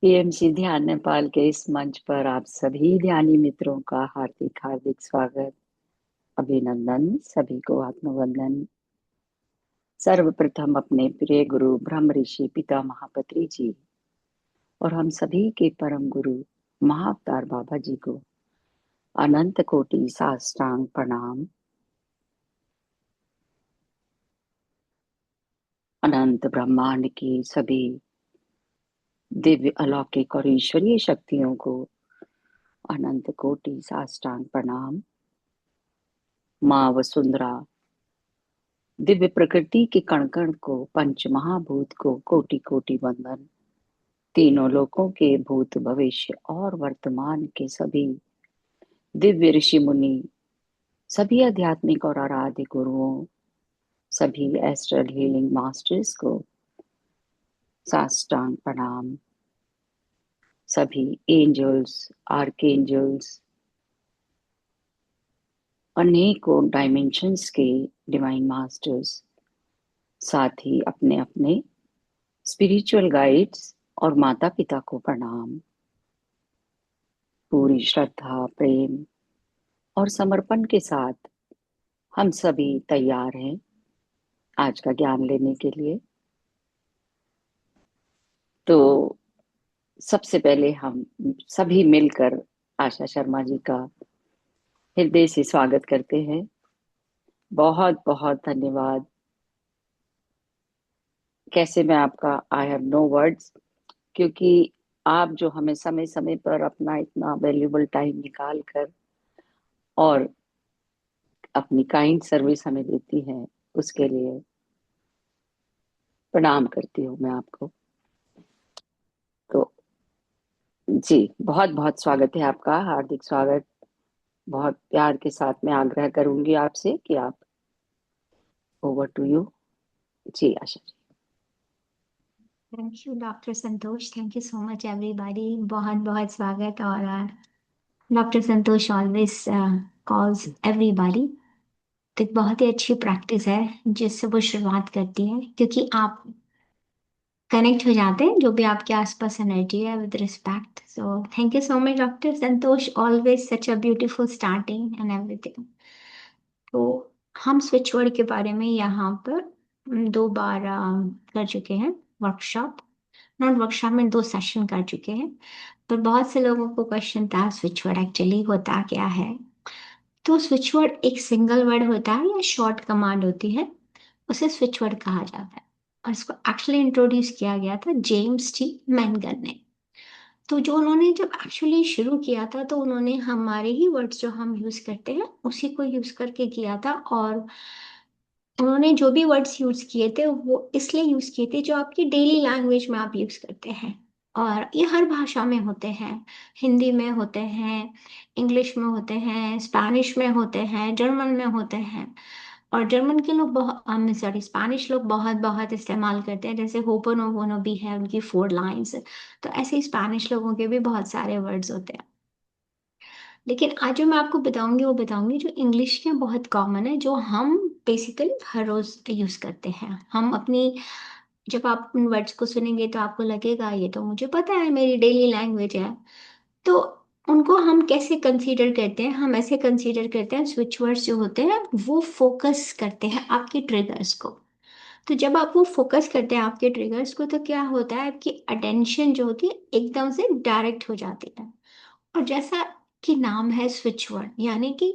PMC ध्यान नेपाल के इस मंच पर आप सभी ध्यानी मित्रों का हार्दिक हार्दिक स्वागत, अभिनंदन, सभी को आत्मवंदन। सर्वप्रथम अपने प्रिय गुरु ब्रह्म ऋषि पिता महापत्री जी और हम सभी के परम गुरु महाअवतार बाबा जी को अनंत कोटि साष्टांग प्रणाम। अनंत ब्रह्मांड की सभी दिव्य अलौकिक और ईश्वरीय शक्तियों को अनंत कोटि साष्टांग प्रणाम। माँ वसुंधरा दिव्य प्रकृति के कण कण को, पंच महाभूत को कोटि कोटि वंदन। तीनों लोकों के भूत भविष्य और वर्तमान के सभी दिव्य ऋषि मुनि, सभी आध्यात्मिक और आराध्य गुरुओं, सभी एस्ट्रल हीलिंग मास्टर्स को साष्टांग प्रणाम। सभी एंजल्स, आर्कएंजल्स, अनेकों डायमेंशंस के डिवाइन मास्टर्स, साथ ही अपने अपने स्पिरिचुअल गाइड्स और माता पिता को प्रणाम। पूरी श्रद्धा, प्रेम और समर्पण के साथ हम सभी तैयार हैं आज का ज्ञान लेने के लिए। तो सबसे पहले हम सभी मिलकर आशा शर्मा जी का हृदय से स्वागत करते हैं। बहुत बहुत धन्यवाद। कैसे मैं आपका, आई हैव नो वर्ड्स, क्योंकि आप जो हमें समय समय पर अपना इतना वैल्यूबल टाइम निकाल कर और अपनी काइंड सर्विस हमें देती हैं, उसके लिए प्रणाम करती हूँ मैं आपको। तो जी, बहुत बहुत स्वागत है आपका, हार्दिक स्वागत। बहुत प्यार के साथ मैं आग्रह करूंगी आपसे कि आप, ओवर टू यू। जी Asha ji. Thank you doctor Santosh. Thank you so much everybody. बहुत बहुत स्वागत। और doctor Santosh always calls everybody. तो एक बहुत ही अच्छी प्रैक्टिस है जिससे वो शुरुआत करती है, क्योंकि आप कनेक्ट हो जाते हैं जो भी आपके आसपास एनर्जी है with respect. So thank you so much doctor Santosh, always such a beautiful starting and everything. तो हम स्विच वर्ड के बारे में यहाँ पर 2 बार कर चुके हैं वर्कशॉप। नॉट वर्कशॉप में 2 सेशन कर चुके हैं। पर बहुत से लोगों को क्वेश्चन था स्विच वर्ड एक्चुअली होता क्या है। तो स्विच वर्ड एक सिंगल वर्ड होता है या शॉर्ट कमांड होती है, उसे स्विच वर्ड कहा जाता है। और इसको एक्चुअली इंट्रोड्यूस किया गया था जेम्स टी मैनगन ने। तो जो उन्होंने जब एक्चुअली शुरू किया था, तो उन्होंने हमारे ही वर्ड्स जो हम यूज करते हैं उसी को यूज करके किया था। और उन्होंने जो भी वर्ड्स यूज किए थे वो इसलिए यूज किए थे जो आपकी डेली लैंग्वेज में आप यूज करते हैं। और ये हर भाषा में होते हैं। हिंदी में होते हैं, इंग्लिश में होते हैं, स्पैनिश में होते हैं, जर्मन में होते हैं। और जर्मन के लोग बहुत, सॉरी, स्पैनिश लोग बहुत बहुत इस्तेमाल करते हैं। जैसे होपोनोपोनो भी है, उनकी 4 लाइन्स। तो ऐसे ही स्पैनिश लोगों के भी बहुत सारे वर्ड्स होते हैं। लेकिन आज जो मैं आपको बताऊंगी वो बताऊंगी जो इंग्लिश के बहुत कॉमन है, जो हम बेसिकली हर रोज यूज करते हैं। हम अपनी, जब आप उन वर्ड्स को सुनेंगे तो आपको लगेगा ये तो मुझे पता है, मेरी डेली लैंग्वेज है। तो उनको हम कैसे कंसीडर करते हैं? हम ऐसे कंसीडर करते हैं, स्विच वर्ड्स जो होते हैं वो फोकस करते हैं आपके ट्रिगर्स को। तो जब आप वो फोकस करते हैं आपके ट्रिगर्स को, तो क्या होता है, आपकी अटेंशन जो होती है एकदम से डायरेक्ट हो जाती है। और जैसा कि नाम है स्विच वर्ड, यानी कि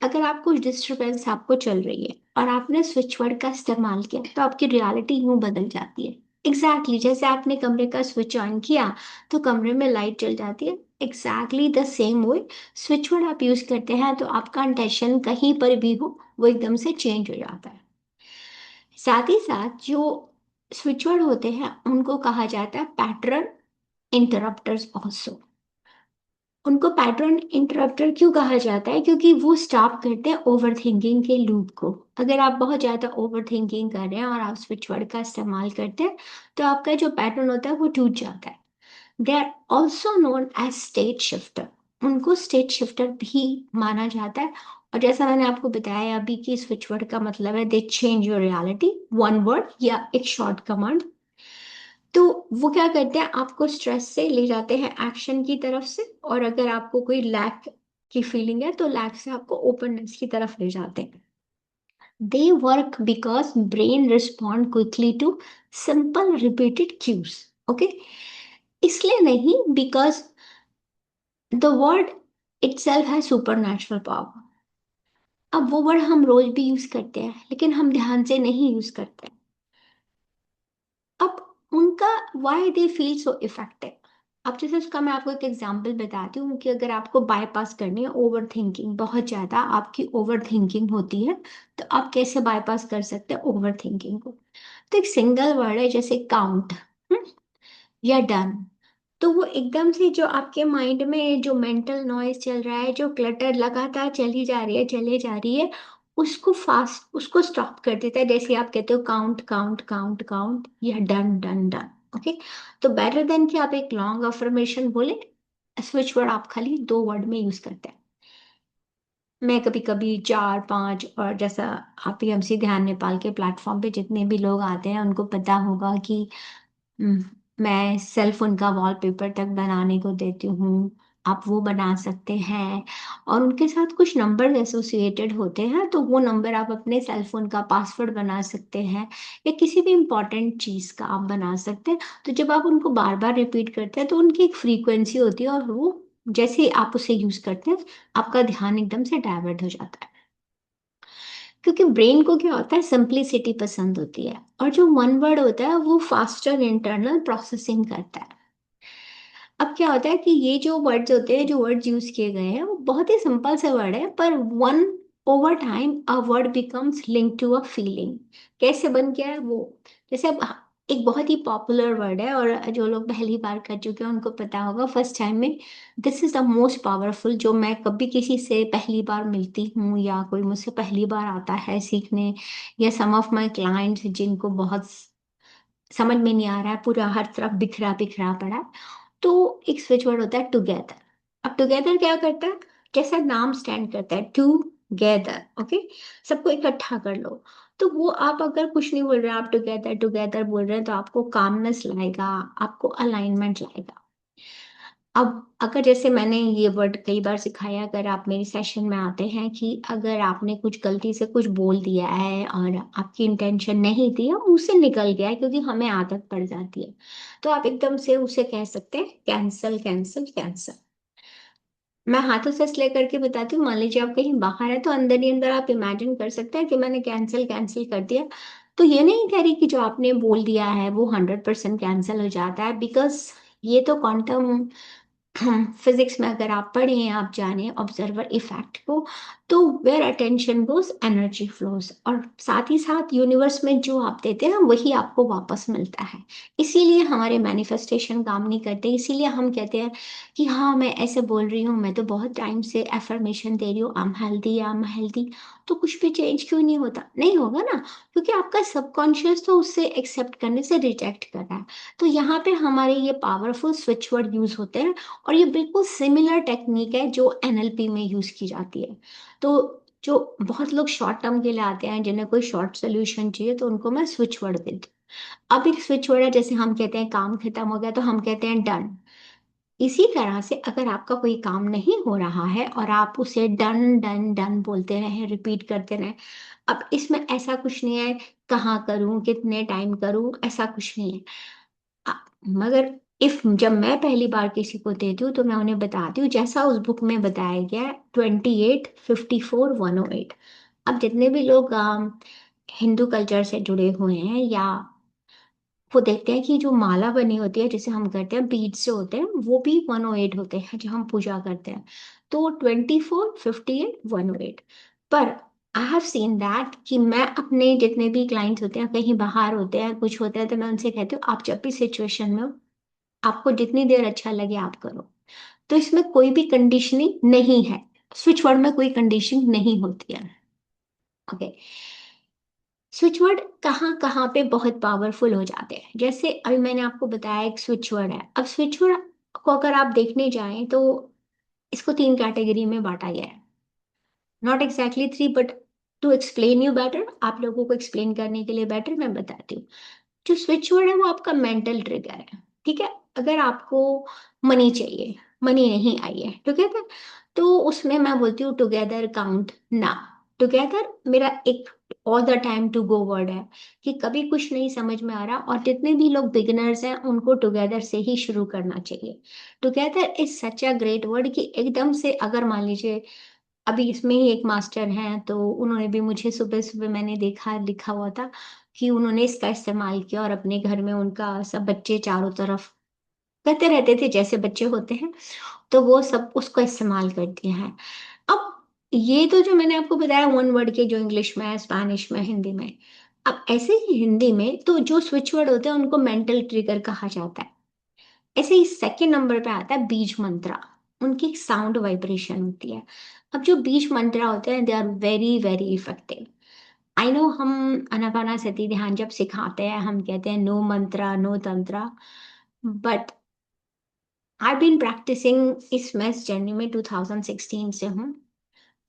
अगर आप कुछ डिस्टरबेंस आपको चल रही है और आपने स्विच वर्ड का इस्तेमाल किया, तो आपकी रियलिटी यूं बदल जाती है। एग्जैक्टली जैसे आपने कमरे का स्विच ऑन किया तो कमरे में लाइट जल जाती है। Exactly the same way switch word आप यूज करते हैं तो आपका इंटेंशन कहीं पर भी हो वो एकदम से चेंज हो जाता है। साथ ही साथ जो स्विच वर्ड होते हैं उनको कहा जाता है पैटर्न इंटरप्टर्स ऑल्सो। उनको पैटर्न इंटरप्टर क्यों कहा जाता है? क्योंकि वो स्टॉप करते हैं ओवर थिंकिंग के लूप को। अगर आप बहुत ज़्यादा ओवर थिंकिंग कर रहे हैं और आप स्विच वर्ड का इस्तेमाल करते हैं, तो आपका जो पैटर्न होता है वो टूट जाता है। They are also known as state shifter. उनको स्टेट शिफ्टर भी माना जाता है। और जैसा मैंने आपको बताया अभी कि स्विच वर्ड का मतलब है दे change your reality, one word या एक शॉर्ट कमांड। तो वो क्या करते हैं, आपको स्ट्रेस से ले जाते हैं एक्शन की तरफ से, और अगर आपको कोई लैक की फीलिंग है तो लैक से आपको ओपननेस की तरफ ले जाते हैं। They work because brain respond quickly to simple repeated cues. Okay, इसलिए नहीं बिकॉज द वर्ड इटसेल्फ है सुपर नेचुरल पावर। अब वो वर्ड हम रोज भी यूज करते हैं लेकिन हम ध्यान से नहीं यूज करते। अब उनका why they feel so effective. अब जैसे उसका मैं आपको एक एग्जांपल बताती हूँ कि अगर आपको बाईपास करनी है ओवर थिंकिंग, बहुत ज़्यादा आपकी ओवर थिंकिंग होती है, तो आप कैसे बाईपास कर सकते हैं ओवर थिंकिंग को। तो एक सिंगल वर्ड है जैसे काउंट या डन। तो वो एकदम से जो आपके माइंड में जो मेंटल नॉइज चल रहा है, जो क्लटर लगातार चली जा रही है चली जा रही है, उसको फास्ट उसको स्टॉप कर देता है। जैसे आप कहते हो काउंट काउंट काउंट काउंट या डन डन डन। ओके, तो बेटर देन कि आप एक लॉन्ग अफर्मेशन बोले, स्विच वर्ड आप खाली 2 वर्ड में यूज करते हैं। मैं कभी कभी 4 5, और जैसा आप पीएमसी ध्यान नेपाल के प्लेटफॉर्म पे जितने भी लोग आते हैं उनको पता होगा कि हम्म, मैं सेल्फ उनका वॉलपेपर तक बनाने को देती हूँ। आप वो बना सकते हैं, और उनके साथ कुछ नंबर एसोसिएटेड होते हैं, तो वो नंबर आप अपने सेल फोन का पासवर्ड बना सकते हैं, या किसी भी इंपॉर्टेंट चीज़ का आप बना सकते हैं। तो जब आप उनको बार बार रिपीट करते हैं तो उनकी एक फ्रीक्वेंसी होती है, और वो जैसे ही आप उसे यूज करते हैं आपका ध्यान एकदम से डाइवर्ट हो जाता है। क्योंकि ब्रेन को क्या होता है, सिंप्लिसिटी पसंद होती है, और जो वन वर्ड होता है वो फास्टर इंटरनल प्रोसेसिंग करता है। अब क्या होता है कि ये जो वर्ड्स होते हैं, जो वर्ड्स यूज किए गए हैं, वो बहुत ही सिंपल से वर्ड है, पर one over time a word becomes link to a feeling. कैसे बन गया है वो, जैसे अब एक बहुत ही पॉपुलर वर्ड है, और जो लोग पहली बार कर चुके हैं उनको पता होगा फर्स्ट टाइम में। This is the most powerful, जो मैं कभी किसी से पहली बार मिलती हूँ या कोई मुझसे पहली बार आता है सीखने, या सम ऑफ माई क्लाइंट्स जिनको बहुत समझ में नहीं आ रहा है, पूरा हर तरफ बिखरा बिखरा पड़ा है, तो एक स्विच वर्ड होता है टुगेदर। अब टुगेदर क्या करता है, जैसा नाम स्टैंड करता है टुगेदर। ओके, सबको इकट्ठा कर लो। तो वो आप अगर कुछ नहीं बोल रहे, आप टुगेदर टुगेदर बोल रहे हैं, तो आपको कामनेस लाएगा, आपको अलाइनमेंट लाएगा। अब अगर जैसे मैंने ये वर्ड कई बार सिखाया, अगर आप मेरी सेशन में आते हैं कि अगर आपने कुछ गलती से कुछ बोल दिया है और आपकी इंटेंशन नहीं थी, और मुंह से निकल गया है, क्योंकि हमें आदत पड़ जाती है, तो आप एकदम से उसे कह सकते हैं कैंसल कैंसल कैंसल। मैं हाथों से इसलिए करके बताती हूँ, मान लीजिए आप कहीं बाहर है तो अंदर ही अंदर आप इमेजिन कर सकते हैं कि मैंने कैंसिल कैंसिल कर दिया। तो ये नहीं कह रही कि जो आपने बोल दिया है वो 100% कैंसिल हो जाता है, बिकॉज ये तो क्वांटम फिजिक्स में अगर आप पढ़ें, आप जाने ऑब्जर्वर इफेक्ट को, तो where attention goes energy flows, और साथ ही साथ यूनिवर्स में जो आप देते हैं वही आपको वापस मिलता है। इसीलिए हमारे मैनिफेस्टेशन काम नहीं करते, इसीलिए हम कहते हैं कि हाँ मैं ऐसे बोल रही हूँ, मैं तो बहुत टाइम से एफर्मेशन दे रही हूँ, आई एम हेल्दी, तो कुछ भी चेंज क्यों नहीं होता, नहीं होगा ना, क्योंकि आपका सबकॉन्शियस तो उससे एक्सेप्ट करने से रिजेक्ट कर रहा है। तो यहाँ पे हमारे ये पावरफुल स्विच वर्ड यूज होते हैं, और ये बिल्कुल सिमिलर टेक्निक है जो एनएलपी में यूज की जाती है। तो जो बहुत लोग शॉर्ट टर्म के लिए आते हैं, जिन्हें कोई शॉर्ट सोल्यूशन चाहिए, तो उनको मैं स्विच वर्ड देती हूँ। अब एक स्विच वर्ड है, जैसे हम कहते हैं काम खत्म हो गया तो हम कहते हैं डन। इसी तरह से अगर आपका कोई काम नहीं हो रहा है और आप उसे डन डन डन बोलते रहे, रिपीट करते रहे, अब इसमें ऐसा कुछ नहीं है कहाँ करूं, कितने टाइम करूं, ऐसा कुछ नहीं है। आ, मगर इफ जब मैं पहली बार किसी को देती हूँ तो मैं उन्हें बताती हूँ जैसा उस बुक में बताया गया है, 28 54 108। अब जितने भी लोग हिंदू कल्चर से जुड़े हुए हैं, या वो देखते हैं कि जो माला बनी होती है जिसे हम करते हैं बीज से होते हैं, वो भी 108 होते हैं जो हम पूजा करते हैं। तो 24 58 108। पर आई हैव सीन दैट कि मैं अपने जितने भी क्लाइंट्स होते हैं कहीं बाहर होते हैं, कुछ होता है, तो मैं उनसे कहती हूँ आप जब भी सिचुएशन में हो, आपको जितनी देर अच्छा लगे आप करो। तो इसमें कोई भी कंडीशनिंग नहीं है, स्विच वर्ड में कोई कंडीशनिंग नहीं होती है। ओके, स्विच वर्ड कहाँ कहाँ पे बहुत पावरफुल हो जाते हैं, जैसे अभी मैंने आपको बताया एक स्विच वर्ड है। अब स्विच वर्ड को अगर आप देखने जाएं तो इसको 3 कैटेगरी में बांटा गया है, not exactly 3, but to explain you better, आप लोगों को एक्सप्लेन करने के लिए बेटर मैं बताती हूँ। जो स्विच वर्ड है वो आपका मेंटल ट्रिगर है, ठीक है। अगर आपको मनी चाहिए, मनी नहीं आई है टुगेदर, तो उसमें मैं बोलती हूँ टुगेदर काउंट ना। टुगेदर मेरा एक all the time to go word है, कि कभी कुछ नहीं समझ में आ रहा और जितने भी लोग बिगिनर्स हैं उनको टुगेदर से ही शुरू करना चाहिए। Together is such a great word कि एकदम से, अगर मान लीजिए अभी इसमें ही एक मास्टर हैं तो उन्होंने भी मुझे सुबह सुबह मैंने देखा लिखा हुआ था कि उन्होंने इसका इस्तेमाल किया और अपने घर में उनका सब बच्चे चारों तरफ करते रहते थे जैसे बच्चे होते हैं, तो वो सब उसका इस्तेमाल करते हैं। अब ये तो जो मैंने आपको बताया वन वर्ड के, जो इंग्लिश में है, स्पेनिश में, हिंदी में। अब ऐसे ही हिंदी में तो जो स्विच वर्ड होते हैं उनको मेंटल ट्रिगर कहा जाता है। ऐसे ही सेकंड नंबर पे आता है बीज मंत्रा। उनकी एक साउंड वाइब्रेशन होती है। अब जो बीज मंत्रा होते हैं they are very very effective. I know, हम अनापाना सती ध्यान जब सिखाते हैं हम कहते हैं no mantra no tantra, but I been practicing इस मैथ्स जर्नी में 2016 से हूँ।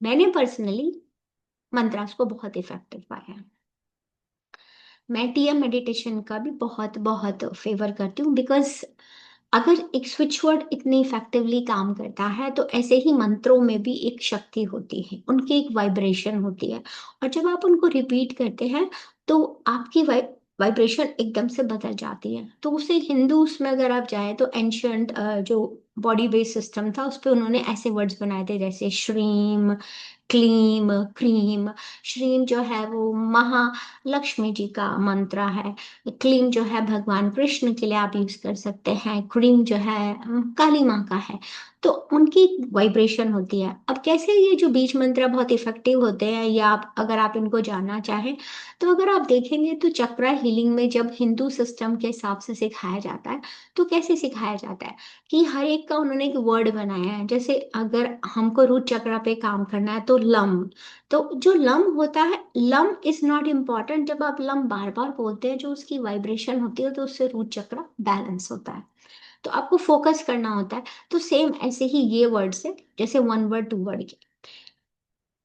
मैंने पर्सनली मंत्रास को बहुत इफेक्टिव पाया है। मैं टीएम मेडिटेशन का भी बहुत बहुत फेवर करती हूँ, बिकॉज अगर एक स्विच वर्ड इतनी इफेक्टिवली काम करता है तो ऐसे ही मंत्रों में भी एक शक्ति होती है, उनकी एक वाइब्रेशन होती है। और जब आप उनको रिपीट करते हैं तो आपकी वाइब्रेशन एकदम से बदल जाती है। तो उसे हिंदू में अगर आप जाए तो एंशंट जो बॉडी बेस्ड सिस्टम था उस पे उन्होंने ऐसे वर्ड्स बनाए थे जैसे श्रीम, क्लीम, क्रीम। श्रीम जो है वो महालक्ष्मी जी का मंत्र है। क्लीम जो है भगवान कृष्ण के लिए आप यूज कर सकते हैं। क्रीम जो है काली माँ का है। तो उनकी वाइब्रेशन होती है। अब कैसे ये जो बीज मंत्र बहुत इफेक्टिव होते हैं, या आप अगर आप इनको जानना चाहें तो अगर आप देखेंगे तो चक्रा हीलिंग में जब हिंदू सिस्टम के हिसाब से सिखाया जाता है तो कैसे सिखाया जाता है कि हर एक का उन्होंने एक वर्ड बनाया है। जैसे अगर हमको रूट चक्रा पे काम करना है तो लम, तो जो लम होता है, लम इज नॉट इम्पॉर्टेंट। जब आप लम बार बार बोलते हैं जो उसकी वाइब्रेशन होती है तो उससे रूट चक्रा बैलेंस होता है। तो आपको फोकस करना होता है। तो सेम ऐसे ही ये वर्ड्स है, जैसे वन वर्ड टू वर्ड के।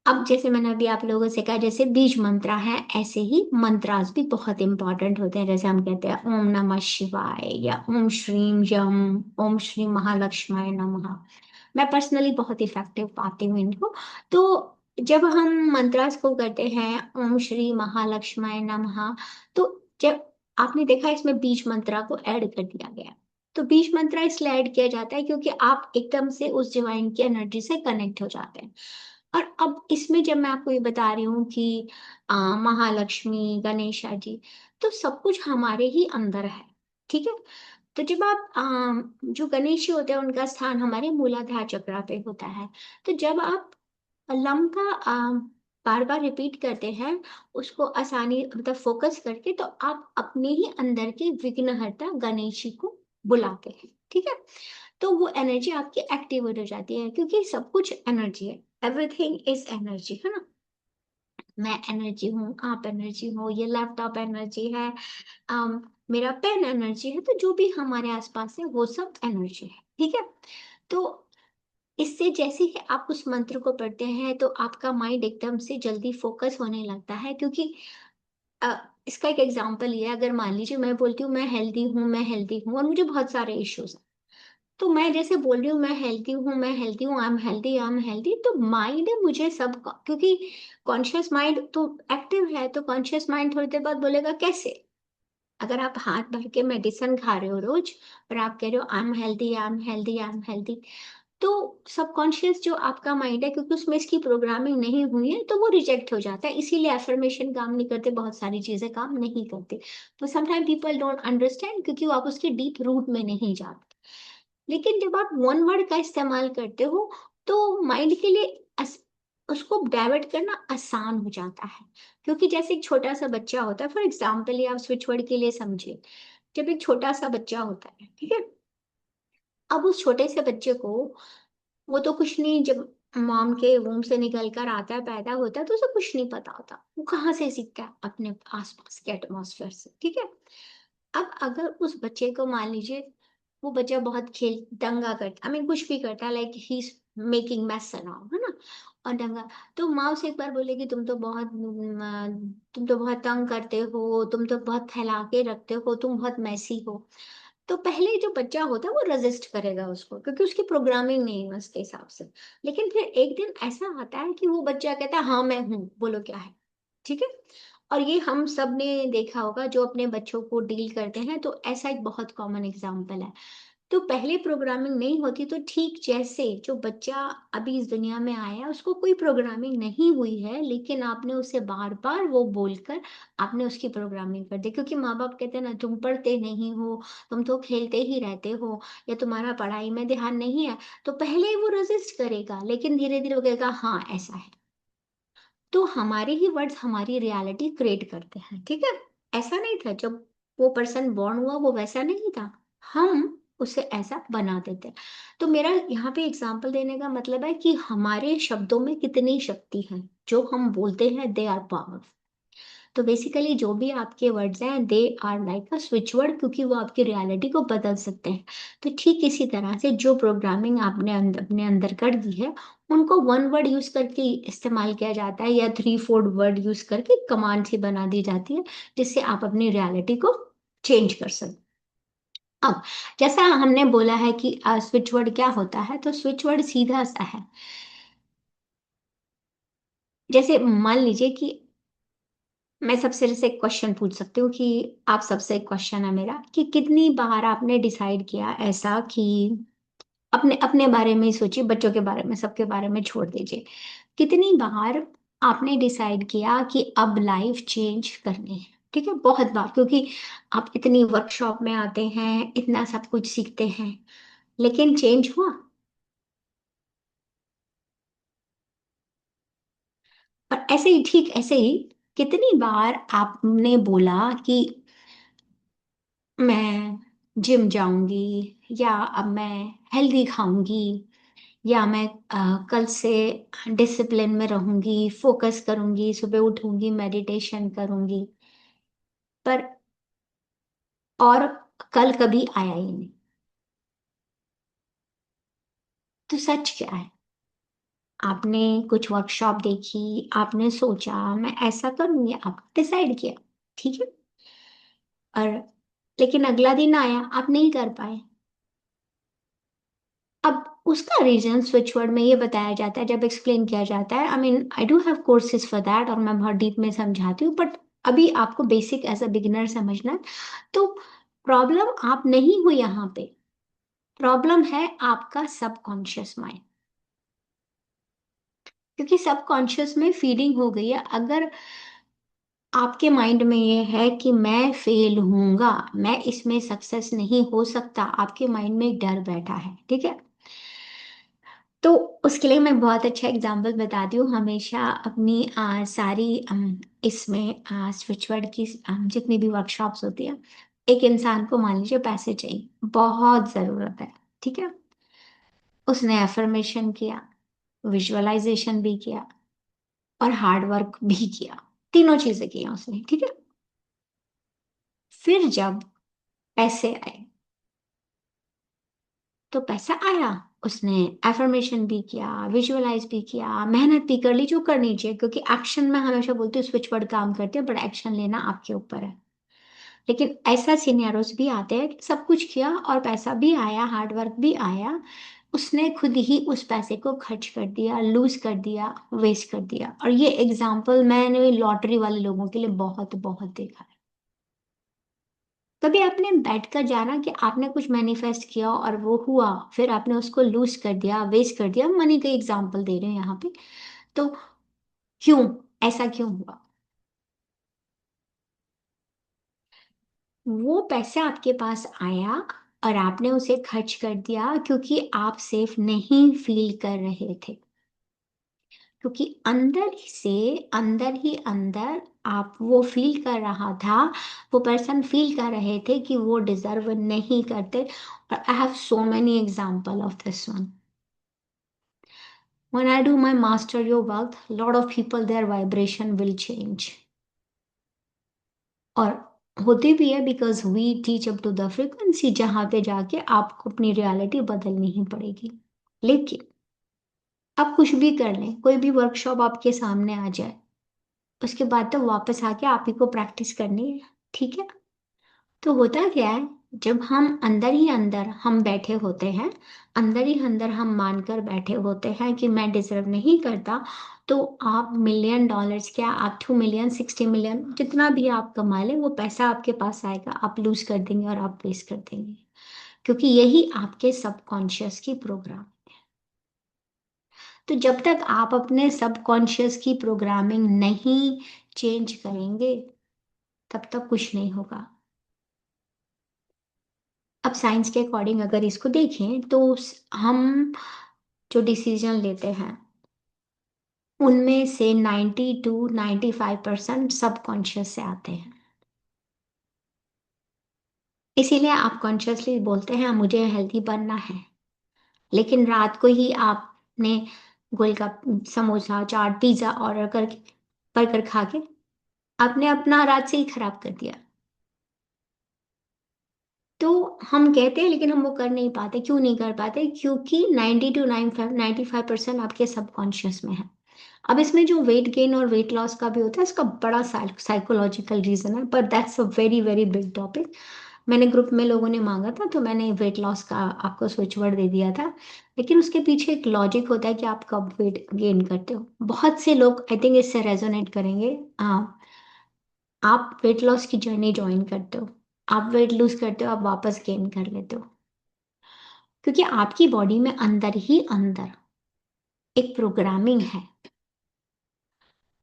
अब जैसे मैंने अभी आप लोगों से कहा जैसे बीज मंत्रा है, ऐसे ही मंत्रास भी बहुत इंपॉर्टेंट होते हैं। जैसे हम कहते हैं ओम नमः शिवाय या ओम श्रीम यम, ओम श्री महालक्ष्माय नमः। मैं पर्सनली बहुत इफेक्टिव पाती हूँ इनको। तो जब हम मंत्रास को करते हैं ओम श्री महालक्ष्माय नमः, तो जब आपने देखा इसमें बीज मंत्रा को ऐड कर दिया गया। तो बीज मंत्रा इसलिए ऐड किया जाता है क्योंकि आप एकदम से उस डिवाइन की एनर्जी से कनेक्ट हो जाते हैं। और अब इसमें जब मैं आपको ये बता रही हूँ कि महालक्ष्मी, गणेशा जी, तो सब कुछ हमारे ही अंदर है, ठीक है। तो जब आप जो गणेश जी होते हैं उनका स्थान हमारे मूलाधार चक्र पे होता है। तो जब आप लम का बार बार रिपीट करते हैं उसको आसानी मतलब फोकस करके, तो आप अपने ही अंदर के विघ्नहर्ता गणेश जी को बुलाते हैं, ठीक है। तो वो एनर्जी आपकी एक्टिवेट हो जाती है क्योंकि सब कुछ एनर्जी है। एवरीथिंग इज एनर्जी, है ना। मैं एनर्जी हूँ, आप एनर्जी हो, ये लैपटॉप एनर्जी है, मेरा पेन एनर्जी है। तो जो भी हमारे आसपास है वो सब एनर्जी है, ठीक है। तो इससे जैसे ही आप उस मंत्र को पढ़ते हैं तो आपका माइंड एकदम से जल्दी फोकस होने लगता है। क्योंकि अ, इसका एक एग्जांपल ये है, अगर मान लीजिए मैं बोलती हूँ मैं हेल्दी हूँ और मुझे बहुत सारे इश्यूज हैं, तो मैं जैसे बोल रही हूँ मैं हेल्दी हूँ, आई एम हेल्दी, तो माइंड है मुझे सब क्योंकि कॉन्शियस माइंड तो एक्टिव है, तो कॉन्शियस माइंड थोड़ी देर बाद बोलेगा कैसे। अगर आप हाथ भर के मेडिसिन खा रहे हो रोज और आप कह रहे हो I am healthy, I am healthy, I am healthy, तो सबकॉन्शियस जो आपका माइंड है, क्योंकि उसमें इसकी प्रोग्रामिंग नहीं हुई है, तो वो रिजेक्ट हो जाता है। इसीलिए एफर्मेशन काम नहीं करते, बहुत सारी चीजें काम नहीं करते। तो समटाइम पीपल डोंट अंडरस्टैंड क्योंकि वो आप उसके डीप रूट में नहीं जाते। लेकिन जब आप वन वर्ड का इस्तेमाल करते हो तो माइंड के लिए उसको डाइवर्ट करना आसान हो जाता है। क्योंकि जैसे एक छोटा सा बच्चा होता है, फॉर एग्जाम्पल ये आप स्विच वर्ड के लिए समझिए। जब एक छोटा सा बच्चा होता है, ठीक है, अब उस छोटे से बच्चे को, वो तो कुछ नहीं, जब मॉम के वूम से निकल कर आता है, पैदा होता है, तो उसे कुछ नहीं पता होता, वो कहाँ से सीखता है अपने आसपास के एटमॉस्फेयर से, ठीक है। अब अगर उस बच्चे को मान लीजिए वो बच्चा बहुत खेल दंगा करता, आई मीन कुछ भी करता है, like he making mess around, है ना। और दंगा, तो माँ उसे एक बार बोलेगी तुम तो बहुत तंग करते हो, तुम तो बहुत फैला के रखते हो, तुम बहुत मैसी हो। तो पहले जो बच्चा होता है वो रेजिस्ट करेगा उसको, क्योंकि उसकी प्रोग्रामिंग नहीं है उसके हिसाब से। लेकिन फिर एक दिन ऐसा आता है कि वो बच्चा कहता है हाँ मैं हूँ, बोलो क्या है। ठीक है। और ये हम सब ने देखा होगा जो अपने बच्चों को डील करते हैं, तो ऐसा एक बहुत कॉमन एग्जाम्पल है। तो पहले प्रोग्रामिंग नहीं होती, तो ठीक जैसे जो बच्चा अभी इस दुनिया में आया है उसको कोई प्रोग्रामिंग नहीं हुई है, लेकिन आपने उसे बार बार वो बोलकर आपने उसकी प्रोग्रामिंग कर दी। क्योंकि माँ बाप कहते हैं ना, तुम पढ़ते नहीं हो, तुम तो खेलते ही रहते हो, या तुम्हारा पढ़ाई में ध्यान नहीं है। तो पहले वो रेजिस्ट करेगा, लेकिन धीरे धीरे वो कहेगा हाँ ऐसा है। तो हमारे ही वर्ड्स हमारी रियलिटी क्रिएट करते हैं, ठीक है। ऐसा नहीं था जब वो पर्सन बॉर्न हुआ वो वैसा नहीं था, हम उसे ऐसा बना देते हैं। तो मेरा यहाँ पे एग्जांपल देने का मतलब है कि हमारे शब्दों में कितनी शक्ति है, जो हम बोलते हैं दे आर पावर। तो बेसिकली जो भी आपके वर्ड्स हैं they are like a switch word, क्योंकि वो आपकी रियलिटी को बदल सकते हैं। तो ठीक इसी तरह से जो प्रोग्रामिंग आपने अपने अंदर कर दी है, उनको वन वर्ड यूज करके इस्तेमाल किया जाता है, या थ्री फोर वर्ड यूज करके कमांड सी बना दी जाती है, जिससे आप अपनी रियलिटी को चेंज कर सकते। अब जैसा हमने बोला है कि स्विच वर्ड क्या होता है, तो स्विच वर्ड सीधा सा है। जैसे मान लीजिए कि मैं सबसे जैसे क्वेश्चन पूछ सकती हूँ कि आप सबसे एक क्वेश्चन है मेरा कि कितनी बार आपने डिसाइड किया ऐसा कि अपने अपने बारे में ही सोचिए, बच्चों के बारे में सबके बारे में छोड़ दीजिए। कितनी बार आपने डिसाइड किया कि अब लाइफ चेंज करनी है। ठीक है, बहुत बार, क्योंकि आप इतनी वर्कशॉप में आते हैं, इतना सब कुछ सीखते हैं, लेकिन चेंज हुआ। और ऐसे ही, ठीक ऐसे ही, कितनी बार आपने बोला कि मैं जिम जाऊंगी, या अब मैं हेल्दी खाऊंगी, या मैं कल से डिसिप्लिन में रहूंगी, फोकस करूंगी, सुबह उठूंगी, मेडिटेशन करूंगी, पर और कल कभी आया ही नहीं। तो सच क्या है? आपने कुछ वर्कशॉप देखी, आपने सोचा मैं ऐसा करूंगी, आपने डिसाइड किया, ठीक है। और लेकिन अगला दिन आया, आप नहीं कर पाए। अब उसका रीजन स्विच वर्ड में ये बताया जाता है, जब एक्सप्लेन किया जाता है, I mean I do have courses for that, और मैं बहुत डीप में समझाती हूँ, बट अभी आपको बेसिक एज अ बिगिनर समझना है। तो प्रॉब्लम आप नहीं हो यहाँ पे, प्रॉब्लम है आपका सबकॉन्शियस माइंड। क्योंकि सबकॉन्शियस में फीडिंग हो गई है। अगर आपके माइंड में ये है कि मैं फेल हूंगा, मैं इसमें सक्सेस नहीं हो सकता, आपके माइंड में एक डर बैठा है, ठीक है। तो उसके लिए मैं बहुत अच्छा एग्जांपल बताती हूँ हमेशा अपनी सारी इसमें स्विचवर्ड की जितनी भी वर्कशॉप्स होती है। एक इंसान को मान लीजिए पैसे चाहिए, बहुत ज़रूरत है, ठीक है। उसने एफर्मेशन किया, विजुअलाइजेशन भी किया, और हार्ड वर्क भी किया, तीनों चीज़ें की उसने, ठीक है। फिर जब पैसे आए, तो पैसा आया, उसने एफर्मेशन भी किया, विजुअलाइज भी किया, मेहनत भी कर ली जो करनी चाहिए, क्योंकि एक्शन में हमेशा बोलती हूँ स्विच वर्ड काम करते हैं, बट एक्शन लेना आपके ऊपर है। लेकिन ऐसा सिनेरियोस भी आते हैं कि सब कुछ किया और पैसा भी आया, हार्ड वर्क भी आया, उसने खुद ही उस पैसे को खर्च कर दिया, लूज कर दिया, वेस्ट कर दिया। और ये एग्जाम्पल मैंने लॉटरी वाले लोगों के लिए बहुत बहुत देखा है। कभी आपने बैठ कर जाना कि आपने कुछ मैनिफेस्ट किया और वो हुआ, फिर आपने उसको लूज कर दिया, वेस्ट कर दिया, मनी का एग्जांपल दे रहे हैं यहाँ पे। तो क्यों, ऐसा क्यों हुआ? वो पैसा आपके पास आया और आपने उसे खर्च कर दिया क्योंकि आप सेफ नहीं फील कर रहे थे। क्योंकि अंदर ही से, अंदर ही अंदर आप वो फील कर रहा था, वो पर्सन फील कर रहे थे कि वो डिजर्व नहीं करते। और I have so many example of this one. When I do my master your wealth, lot of people their vibration will change. और होती भी है because we teach up to the frequency, जहां पे जाके आपको अपनी रियलिटी बदलनी ही पड़ेगी। लेकिन आप कुछ भी कर लें, कोई भी वर्कशॉप आपके सामने आ जाए, उसके बाद तो वापस आके आप ही को प्रैक्टिस करनी है। ठीक है। तो होता क्या है, जब हम अंदर ही अंदर हम बैठे होते हैं, अंदर ही अंदर हम मानकर बैठे होते हैं कि मैं डिजर्व नहीं करता, तो आप $1,000,000 क्या, आप 2 मिलियन, 60 मिलियन, जितना भी आप कमा लें, वो पैसा आपके पास आएगा, आप लूज कर देंगे और आप वेस्ट कर देंगे, क्योंकि यही आपके सबकॉन्शियस की प्रोग्राम। तो जब तक आप अपने सबकॉन्शियस की प्रोग्रामिंग नहीं चेंज करेंगे, तब तक कुछ नहीं होगा। अब साइंस के अकॉर्डिंग अगर इसको देखें तो हम जो डिसीजन लेते हैं, उनमें से 90 to 95% सबकॉन्शियस से आते हैं। इसीलिए आप कॉन्शियसली बोलते हैं मुझे हेल्थी बनना है, लेकिन रात को ही आपने गोलगप्पे, समोसा, चाट, पिज्जा ऑर्डर करके, बर्गर खा के आपने अपना रात से ही खराब कर दिया। तो हम कहते हैं, लेकिन हम वो कर नहीं पाते। क्यों नहीं कर पाते? क्योंकि 90 to 95% आपके सबकॉन्शियस में है। अब इसमें जो वेट गेन और वेट लॉस का भी होता है, इसका बड़ा साइकोलॉजिकल रीजन है, पर that's a very very big topic. मैंने ग्रुप में लोगों ने मांगा था, तो मैंने वेट लॉस का आपको स्विच वर्ड दे दिया था, लेकिन उसके पीछे एक लॉजिक होता है कि आप कब वेट गेन करते हो। बहुत से लोग आई थिंक इससे रेजोनेट करेंगे। आप वेट लॉस की जर्नी ज्वाइन करते हो, आप वेट लूज करते हो, आप वापस गेन कर लेते हो, क्योंकि आपकी बॉडी में अंदर ही अंदर एक प्रोग्रामिंग है।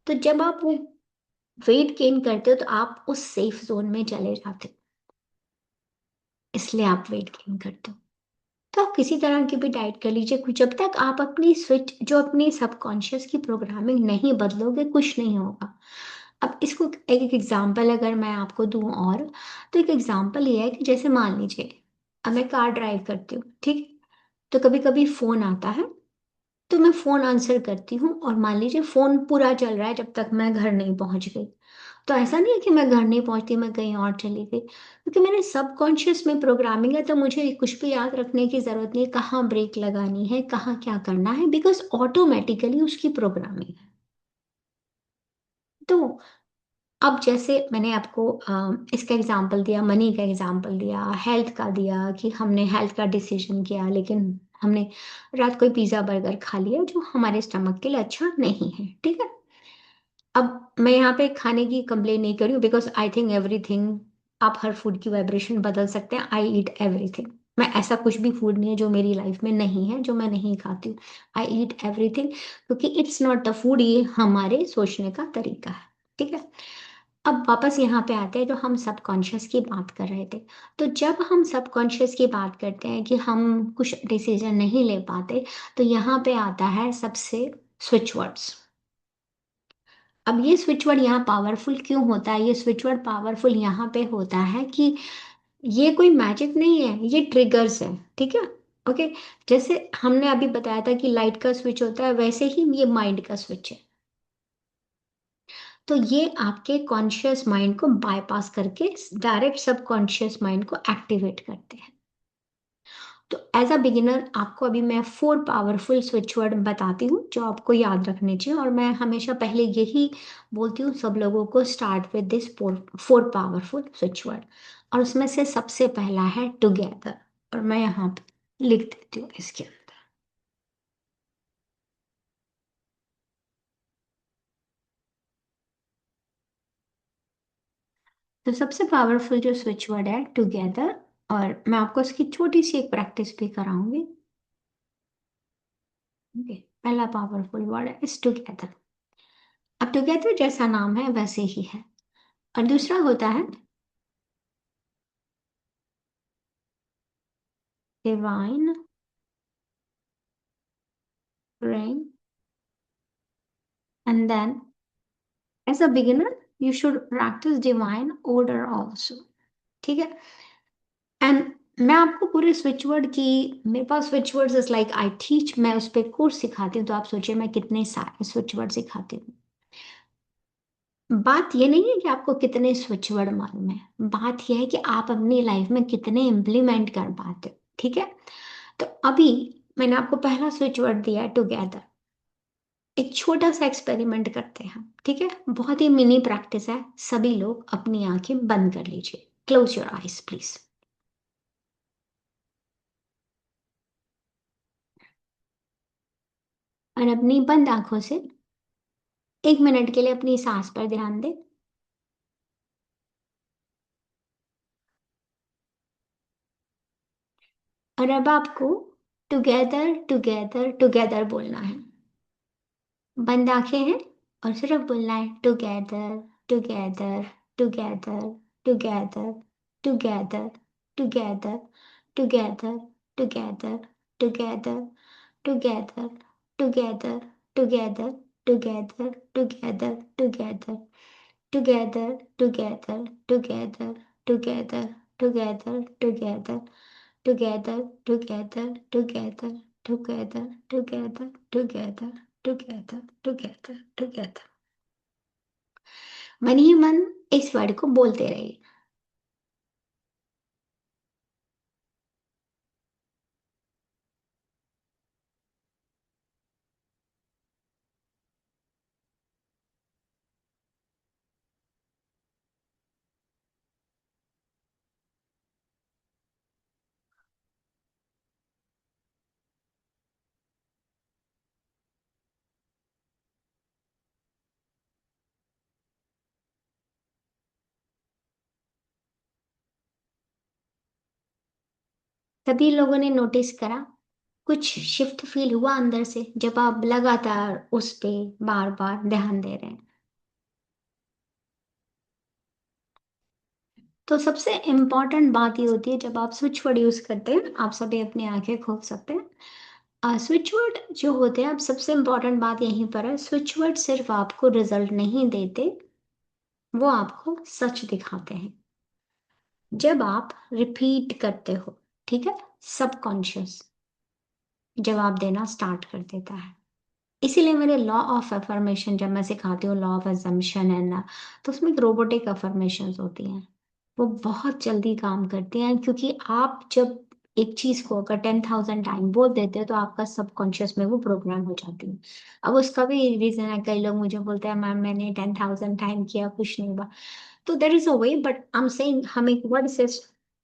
तो जब आप वो वेट गेन करते हो, तो आप उस सेफ जोन में चले जाते हो, इसलिए आप वेट गेन करते हो। तो आप किसी तरह की भी डाइट कर लीजिए, कुछ जब तक आप अपनी स्विच, जो अपनी सबकॉन्शियस की प्रोग्रामिंग नहीं बदलोगे, कुछ नहीं होगा। अब इसको एक एग्जांपल अगर मैं आपको दूं और, तो एक एग्जांपल ये है कि जैसे मान लीजिए, अब मैं कार ड्राइव करती हूँ, ठीक, तो कभी कभी फोन आता है, तो मैं फोन आंसर करती हूँ, और मान लीजिए फोन पूरा चल रहा है जब तक मैं घर नहीं पहुंच गई। तो ऐसा नहीं है कि मैं घर नहीं पहुंचती, मैं कहीं और चली गई, क्योंकि मेरे सबकॉन्शियस में प्रोग्रामिंग है, तो मुझे कुछ भी याद रखने की जरूरत नहीं है, कहाँ ब्रेक लगानी है, कहाँ क्या करना है, बिकॉज ऑटोमेटिकली उसकी प्रोग्रामिंग है। तो अब जैसे मैंने आपको इसका एग्जांपल दिया, मनी का एग्जांपल दिया, हेल्थ का दिया, कि हमने हेल्थ का डिसीजन किया, लेकिन हमने रात को पिज्ज़ा बर्गर खा लिया, जो हमारे स्टमक के लिए अच्छा नहीं है। ठीक है। अब मैं यहाँ पे खाने की कंप्लेन नहीं कर रही हूँ, बिकॉज आई थिंक एवरीथिंग, आप हर फूड की वाइब्रेशन बदल सकते हैं। आई ईट एवरीथिंग। मैं, ऐसा कुछ भी फूड नहीं है जो मेरी लाइफ में नहीं है, जो मैं नहीं खाती हूँ। आई ईट एवरीथिंग, क्योंकि इट्स नॉट द फूड, ये हमारे सोचने का तरीका है। ठीक है। अब वापस यहाँ पे आते हैं, जो हम सबकॉन्शियस की बात कर रहे थे। तो जब हम सबकॉन्शियस की बात करते हैं कि हम कुछ डिसीजन नहीं ले पाते, तो यहाँ पे आता है सबसे स्विच वर्ड्स। अब ये स्विच वर्ड यहाँ पावरफुल क्यों होता है? ये स्विच वर्ड पावरफुल यहाँ पे होता है कि ये कोई मैजिक नहीं है, ये ट्रिगर्स है। ठीक है। ओके। जैसे हमने अभी बताया था कि लाइट का स्विच होता है, वैसे ही ये माइंड का स्विच है। तो ये आपके कॉन्शियस माइंड को बाईपास करके डायरेक्ट सबकॉन्शियस माइंड को एक्टिवेट करते हैं। तो एज अ बिगिनर आपको अभी मैं 4 पावरफुल स्विच वर्ड बताती हूँ, जो आपको याद रखने चाहिए, और मैं हमेशा पहले यही बोलती हूँ सब लोगों को, start with this 4 powerful switch word. और उसमें से सबसे पहला है टुगेदर, और मैं यहाँ पे लिख देती हूँ इसके अंदर। तो सबसे पावरफुल जो स्विच वर्ड है टुगेदर, और मैं आपको इसकी छोटी सी एक प्रैक्टिस भी कराऊंगी। ओके। पहला पावरफुल वर्ड है इज टुगेदर। अब टुगेदर जैसा नाम है वैसे ही है। और दूसरा होता है divine rain, and then as a beginner you should practise divine order also. ठीक है। एंड मैं आपको पूरे स्विच वर्ड की, मेरे पास switch words is like I teach, मैं उस पर कोर्स सिखाती हूँ, तो आप सोचिए मैं कितने सारे स्विच वर्ड सिखाती हूँ। बात ये नहीं है कि आपको कितने स्विच वर्ड मालूम है, बात यह है कि आप अपनी लाइफ में कितने इम्प्लीमेंट कर पाते हो। ठीक है। तो अभी मैंने आपको पहला स्विच वर्ड दिया है टुगेदर। एक छोटा सा एक्सपेरिमेंट करते हैं, ठीक है? बहुत ही मिनी प्रैक्टिस है। सभी लोग अपनी आंखें बंद कर लीजिए। Close your eyes please. और अपनी बंद आंखों से 1 मिनट के लिए अपनी सांस पर ध्यान दें। और अब आपको टुगेदर टुगेदर टुगेदर बोलना है। बंद आंखें हैं और सिर्फ बोलना है together together together together together together together together together together together together together together together together together together together together together together together together together together together together together together। मन ही मन इस वर्ड को बोलते रहिए। सभी लोगों ने notice करा, कुछ शिफ्ट फील हुआ अंदर से जब आप लगातार उस पे बार बार ध्यान दे रहे हैं। तो सबसे इम्पॉर्टेंट बात ये होती है, जब आप स्विच वर्ड यूज करते हैं आप सभी अपनी आंखें खोल सकते हैं। स्विच वर्ड जो होते हैं, अब सबसे इम्पॉर्टेंट बात यहीं पर है, स्विच वर्ड सिर्फ आपको रिजल्ट नहीं देते, वो आपको सच दिखाते हैं। जब आप रिपीट करते हो, ठीक है, सबकॉन्शियस जवाब देना स्टार्ट कर देता है। इसीलिए मेरे लॉ ऑफ अफर्मेशन जब मैं सिखाती हूँ, लॉ ऑफ अजम्पशन है ना, तो उसमें एक रोबोटिक अफर्मेशंस होती हैं, वो बहुत जल्दी काम करती हैं, क्योंकि आप जब एक चीज को अगर 10,000 टाइम बोल देते हो तो आपका सबकॉन्शियस में वो प्रोग्राम हो जाती है। अब उसका भी रीजन है, कई लोग मुझे बोलते हैं मैम मैंने 10,000 टाइम किया कुछ नहीं हुआ। तो there is a way, but I am saying हम एक वर्ड से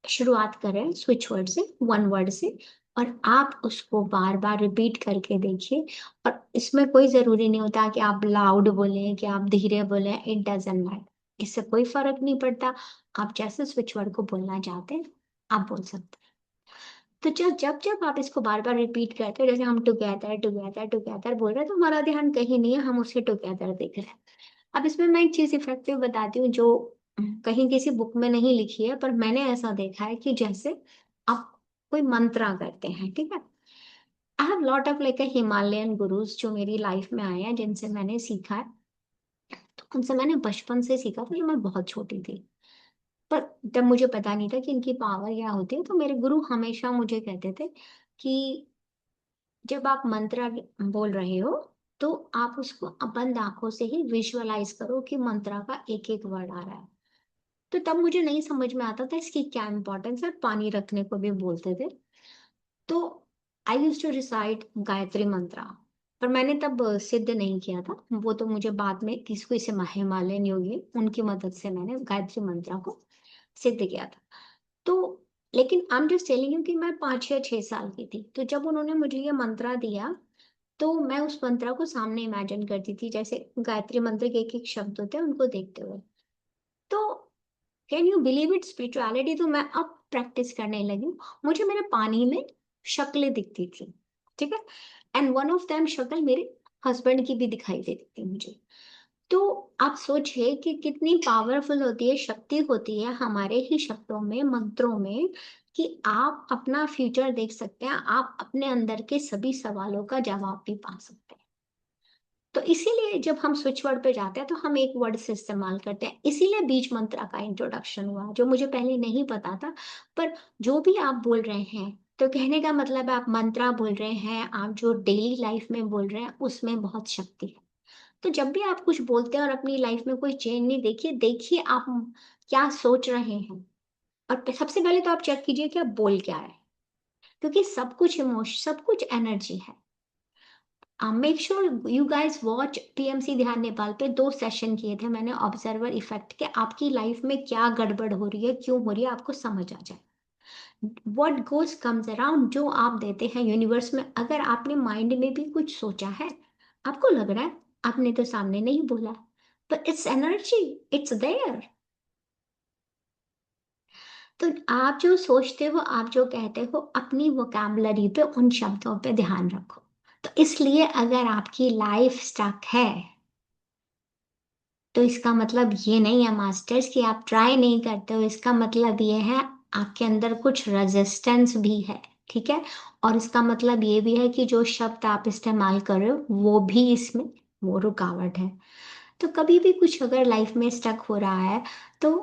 शुरुआत करें, स्विच वर्ड से, वन वर्ड से, और आप उसको बार बार रिपीट करके देखिए। और इसमें कोई जरूरी नहीं होता कि आप लाउड बोलें कि आप धीरे बोलें, इट डजेंट मैटर, इससे कोई फर्क नहीं पड़ता। आप जैसे स्विच वर्ड को बोलना चाहते हैं आप बोल सकते हैं। तो जब जब जब आप इसको बार बार रिपीट करते हैं, जैसे हम टुगेदर टुगेदर टुगेदर बोल रहे हैं, तो हमारा ध्यान कहीं नहीं है, हम उसके टुगेदर देख रहे हैं। अब इसमें मैं एक चीज इफेक्टिव बताती हूँ जो कहीं किसी बुक में नहीं लिखी है, पर मैंने ऐसा देखा है कि जैसे आप कोई मंत्रा करते हैं, ठीक है। I have lot of like Himalayan gurus जो मेरी लाइफ में आए हैं, जिनसे मैंने सीखा है। तो उनसे मैंने बचपन से सीखा था, जब मैं बहुत छोटी थी। पर तब मुझे पता नहीं था कि इनकी पावर क्या होती है, तो मेरे गुरु हमेशा मुझे कहते थे कि जब आप मंत्र बोल रहे हो तो आप उसको बंद आंखों से ही विजुअलाइज करो कि मंत्रा का एक एक वर्ड आ रहा है। तो तब मुझे नहीं समझ में आता था इसकी क्या इंपॉर्टेंस है, पानी रखने को भी बोलते थे। तो आई यूज टू रिसाइट गायत्री मंत्रा, पर मैंने तब सिद्ध नहीं किया था, वो तो मुझे बाद में किसी कोई से हिमालयन योगी उनकी मदद से मैंने गायत्री मंत्रा को सिद्ध किया था। तो लेकिन I am just telling you कि मैं 5 या 6 साल की थी, तो जब उन्होंने मुझे ये मंत्रा दिया तो मैं उस मंत्रा को सामने इमेजिन करती थी, जैसे गायत्री मंत्र के एक एक शब्द होते हैं उनको देखते हुए। तो can you believe it, spirituality तो मैं अब प्रैक्टिस करने लगी हूँ। मुझे मेरे पानी में शक्लें दिखती थी, ठीक है, एंड वन ऑफ देम शक्ल मेरे हस्बैंड की भी दिखाई देती थी मुझे। तो आप सोचिए कि कितनी पावरफुल होती है, शक्ति होती है हमारे ही शब्दों में, मंत्रों में, कि आप अपना फ्यूचर देख सकते हैं, आप अपने अंदर के सभी सवालों का जवाब भी पा सकते हैं। तो इसीलिए जब हम स्विच वर्ड पे जाते हैं तो हम एक वर्ड से इस्तेमाल करते हैं, इसीलिए बीज मंत्रा का इंट्रोडक्शन हुआ, जो मुझे पहले नहीं पता था। पर जो भी आप बोल रहे हैं, तो कहने का मतलब है आप मंत्रा बोल रहे हैं, आप जो डेली लाइफ में बोल रहे हैं उसमें बहुत शक्ति है। तो जब भी आप कुछ बोलते हैं और अपनी लाइफ में कोई चेंज नहीं, देखिए देखिए आप क्या सोच रहे हैं। और सबसे पहले तो आप चेक कीजिए कि आप बोल क्या रहे हैं, क्योंकि सब कुछ इमोशन, सब कुछ एनर्जी है। Make sure you guys watch TMC ध्यान नेपाल पे 2 सेशन किए थे मैंने ऑब्जर्वर इफेक्ट के, आपकी लाइफ में क्या गड़बड़ हो रही है, क्यों हो रही है, आपको समझ आ जाए। व्हाट गोज कम्स अराउंड, जो आप देते हैं यूनिवर्स में, अगर आपने माइंड में भी कुछ सोचा है, आपको लग रहा है, आपने तो सामने नहीं बोला, पर इट्स एनर्जी, इट्स देयर। तो आप जो सोचते हो, आप जो कहते हो, अपनी वोकैबुलरी पे, उन शब्दों पे ध्यान रखो। तो इसलिए अगर आपकी लाइफ स्टक है, तो इसका मतलब ये नहीं है मास्टर्स कि आप ट्राई नहीं करते हो, इसका मतलब ये है आपके अंदर कुछ रेजिस्टेंस भी है, ठीक है। और इसका मतलब ये भी है कि जो शब्द आप इस्तेमाल कर रहे हो वो भी इसमें वो रुकावट है। तो कभी भी कुछ अगर लाइफ में स्टक हो रहा है, तो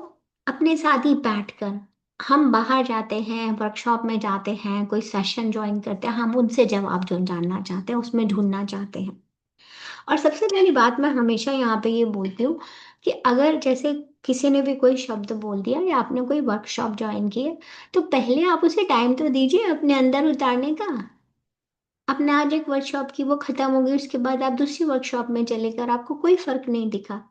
अपने साथ ही बैठकर, हम बाहर जाते हैं, वर्कशॉप में जाते हैं, कोई सेशन ज्वाइन करते हैं, हम उनसे जवाब जो जानना चाहते हैं उसमें ढूंढना चाहते हैं। और सबसे पहली बात मैं हमेशा यहाँ पे ये बोलती हूँ कि अगर जैसे किसी ने भी कोई शब्द बोल दिया या आपने कोई वर्कशॉप ज्वाइन की है, तो पहले आप उसे टाइम तो दीजिए अपने अंदर उतारने का। अपने आज एक वर्कशॉप की वो खत्म हो गई, उसके बाद आप दूसरी वर्कशॉप में चले गए और आपको कोई फर्क नहीं दिखा।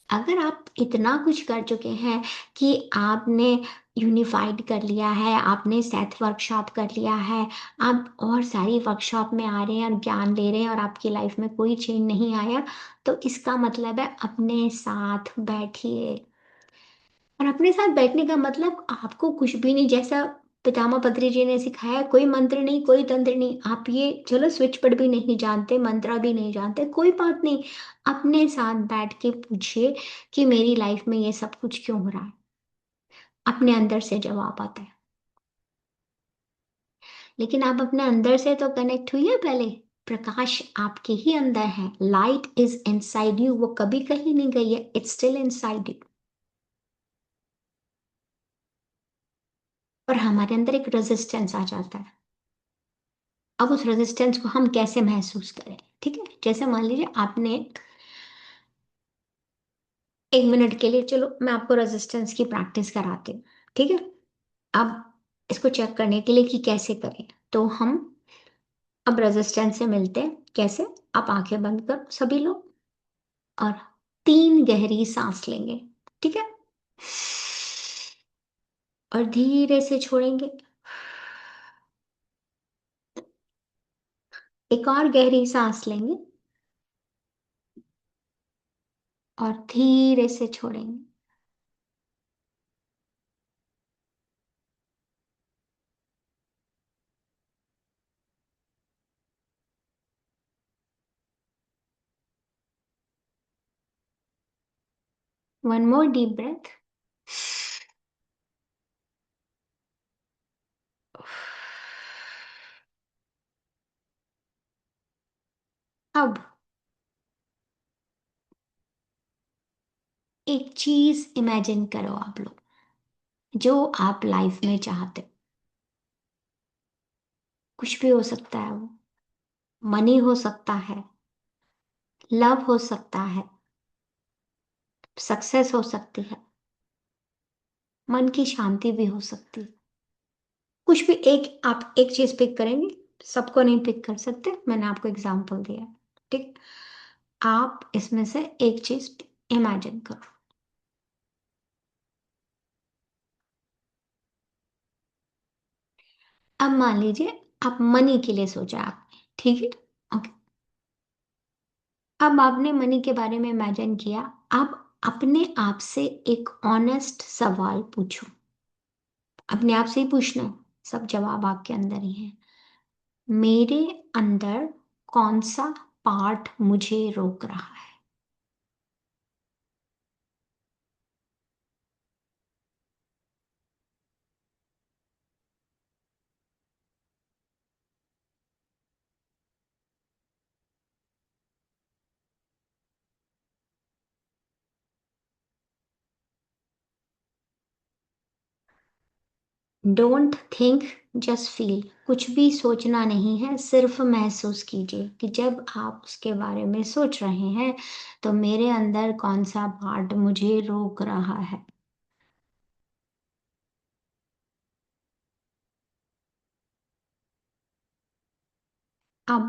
अगर आप इतना कुछ कर चुके हैं कि आपने यूनिफाइड कर लिया है, आपने सेथ वर्कशॉप कर लिया है, आप और सारी वर्कशॉप में आ रहे हैं और ज्ञान ले रहे हैं और आपकी लाइफ में कोई चेंज नहीं आया, तो इसका मतलब है अपने साथ बैठिए। और अपने साथ बैठने का मतलब आपको कुछ भी नहीं, जैसा पितामह पत्री जी ने सिखाया, कोई मंत्र नहीं, कोई तंत्र नहीं, आप ये चलो स्विच पढ़ भी नहीं जानते, मंत्रा भी नहीं जानते, कोई बात नहीं। अपने साथ बैठ के पूछिए कि मेरी लाइफ में ये सब कुछ क्यों हो रहा है, अपने अंदर से जवाब आता है। लेकिन आप अपने अंदर से तो कनेक्ट हुई पहले। प्रकाश आपके ही अंदर है, लाइट इज इनसाइड यू, वो कभी कहीं नहीं गई है, इट्स स्टिल इनसाइड यू। और हमारे अंदर एक रेजिस्टेंस आ जाता है। अब उस रेजिस्टेंस को हम कैसे महसूस करें, ठीक है। जैसे मान लीजिए आपने 1 मिनट के लिए, चलो मैं आपको रेजिस्टेंस की प्रैक्टिस कराती हूँ, ठीक है। अब इसको चेक करने के लिए कि कैसे करें, तो हम अब रेजिस्टेंस से मिलते हैं। कैसे? आप आंखें बंद करो सभी लोग, और 3 गहरी सांस लेंगे, ठीक है। और धीरे से छोड़ेंगे। एक और गहरी सांस लेंगे और धीरे से छोड़ेंगे। 1 more deep breath। अब एक चीज इमेजिन करो आप लोग, जो आप लाइफ में चाहते हो। कुछ भी हो सकता है वो, मनी हो सकता है, लव हो सकता है, सक्सेस हो सकती है, मन की शांति भी हो सकती है। कुछ भी एक, आप एक चीज पिक करेंगे, सबको नहीं पिक कर सकते, मैंने आपको एग्जांपल दिया, ठीक। आप इसमें से एक चीज इमेजिन करो। अब मान लीजिए आप मनी के लिए सोचा आपने, ठीक है, ओके। अब आपने मनी के बारे में इमेजिन किया। अब अपने आप से एक ऑनेस्ट सवाल पूछो, अपने आप से ही पूछना है, सब जवाब आपके अंदर ही है। मेरे अंदर कौन सा पार्ट मुझे रोक रहा है? Don't think, just feel. कुछ भी सोचना नहीं है, सिर्फ महसूस कीजिए कि जब आप उसके बारे में सोच रहे हैं, तो मेरे अंदर कौन सा पार्ट मुझे रोक रहा है। अब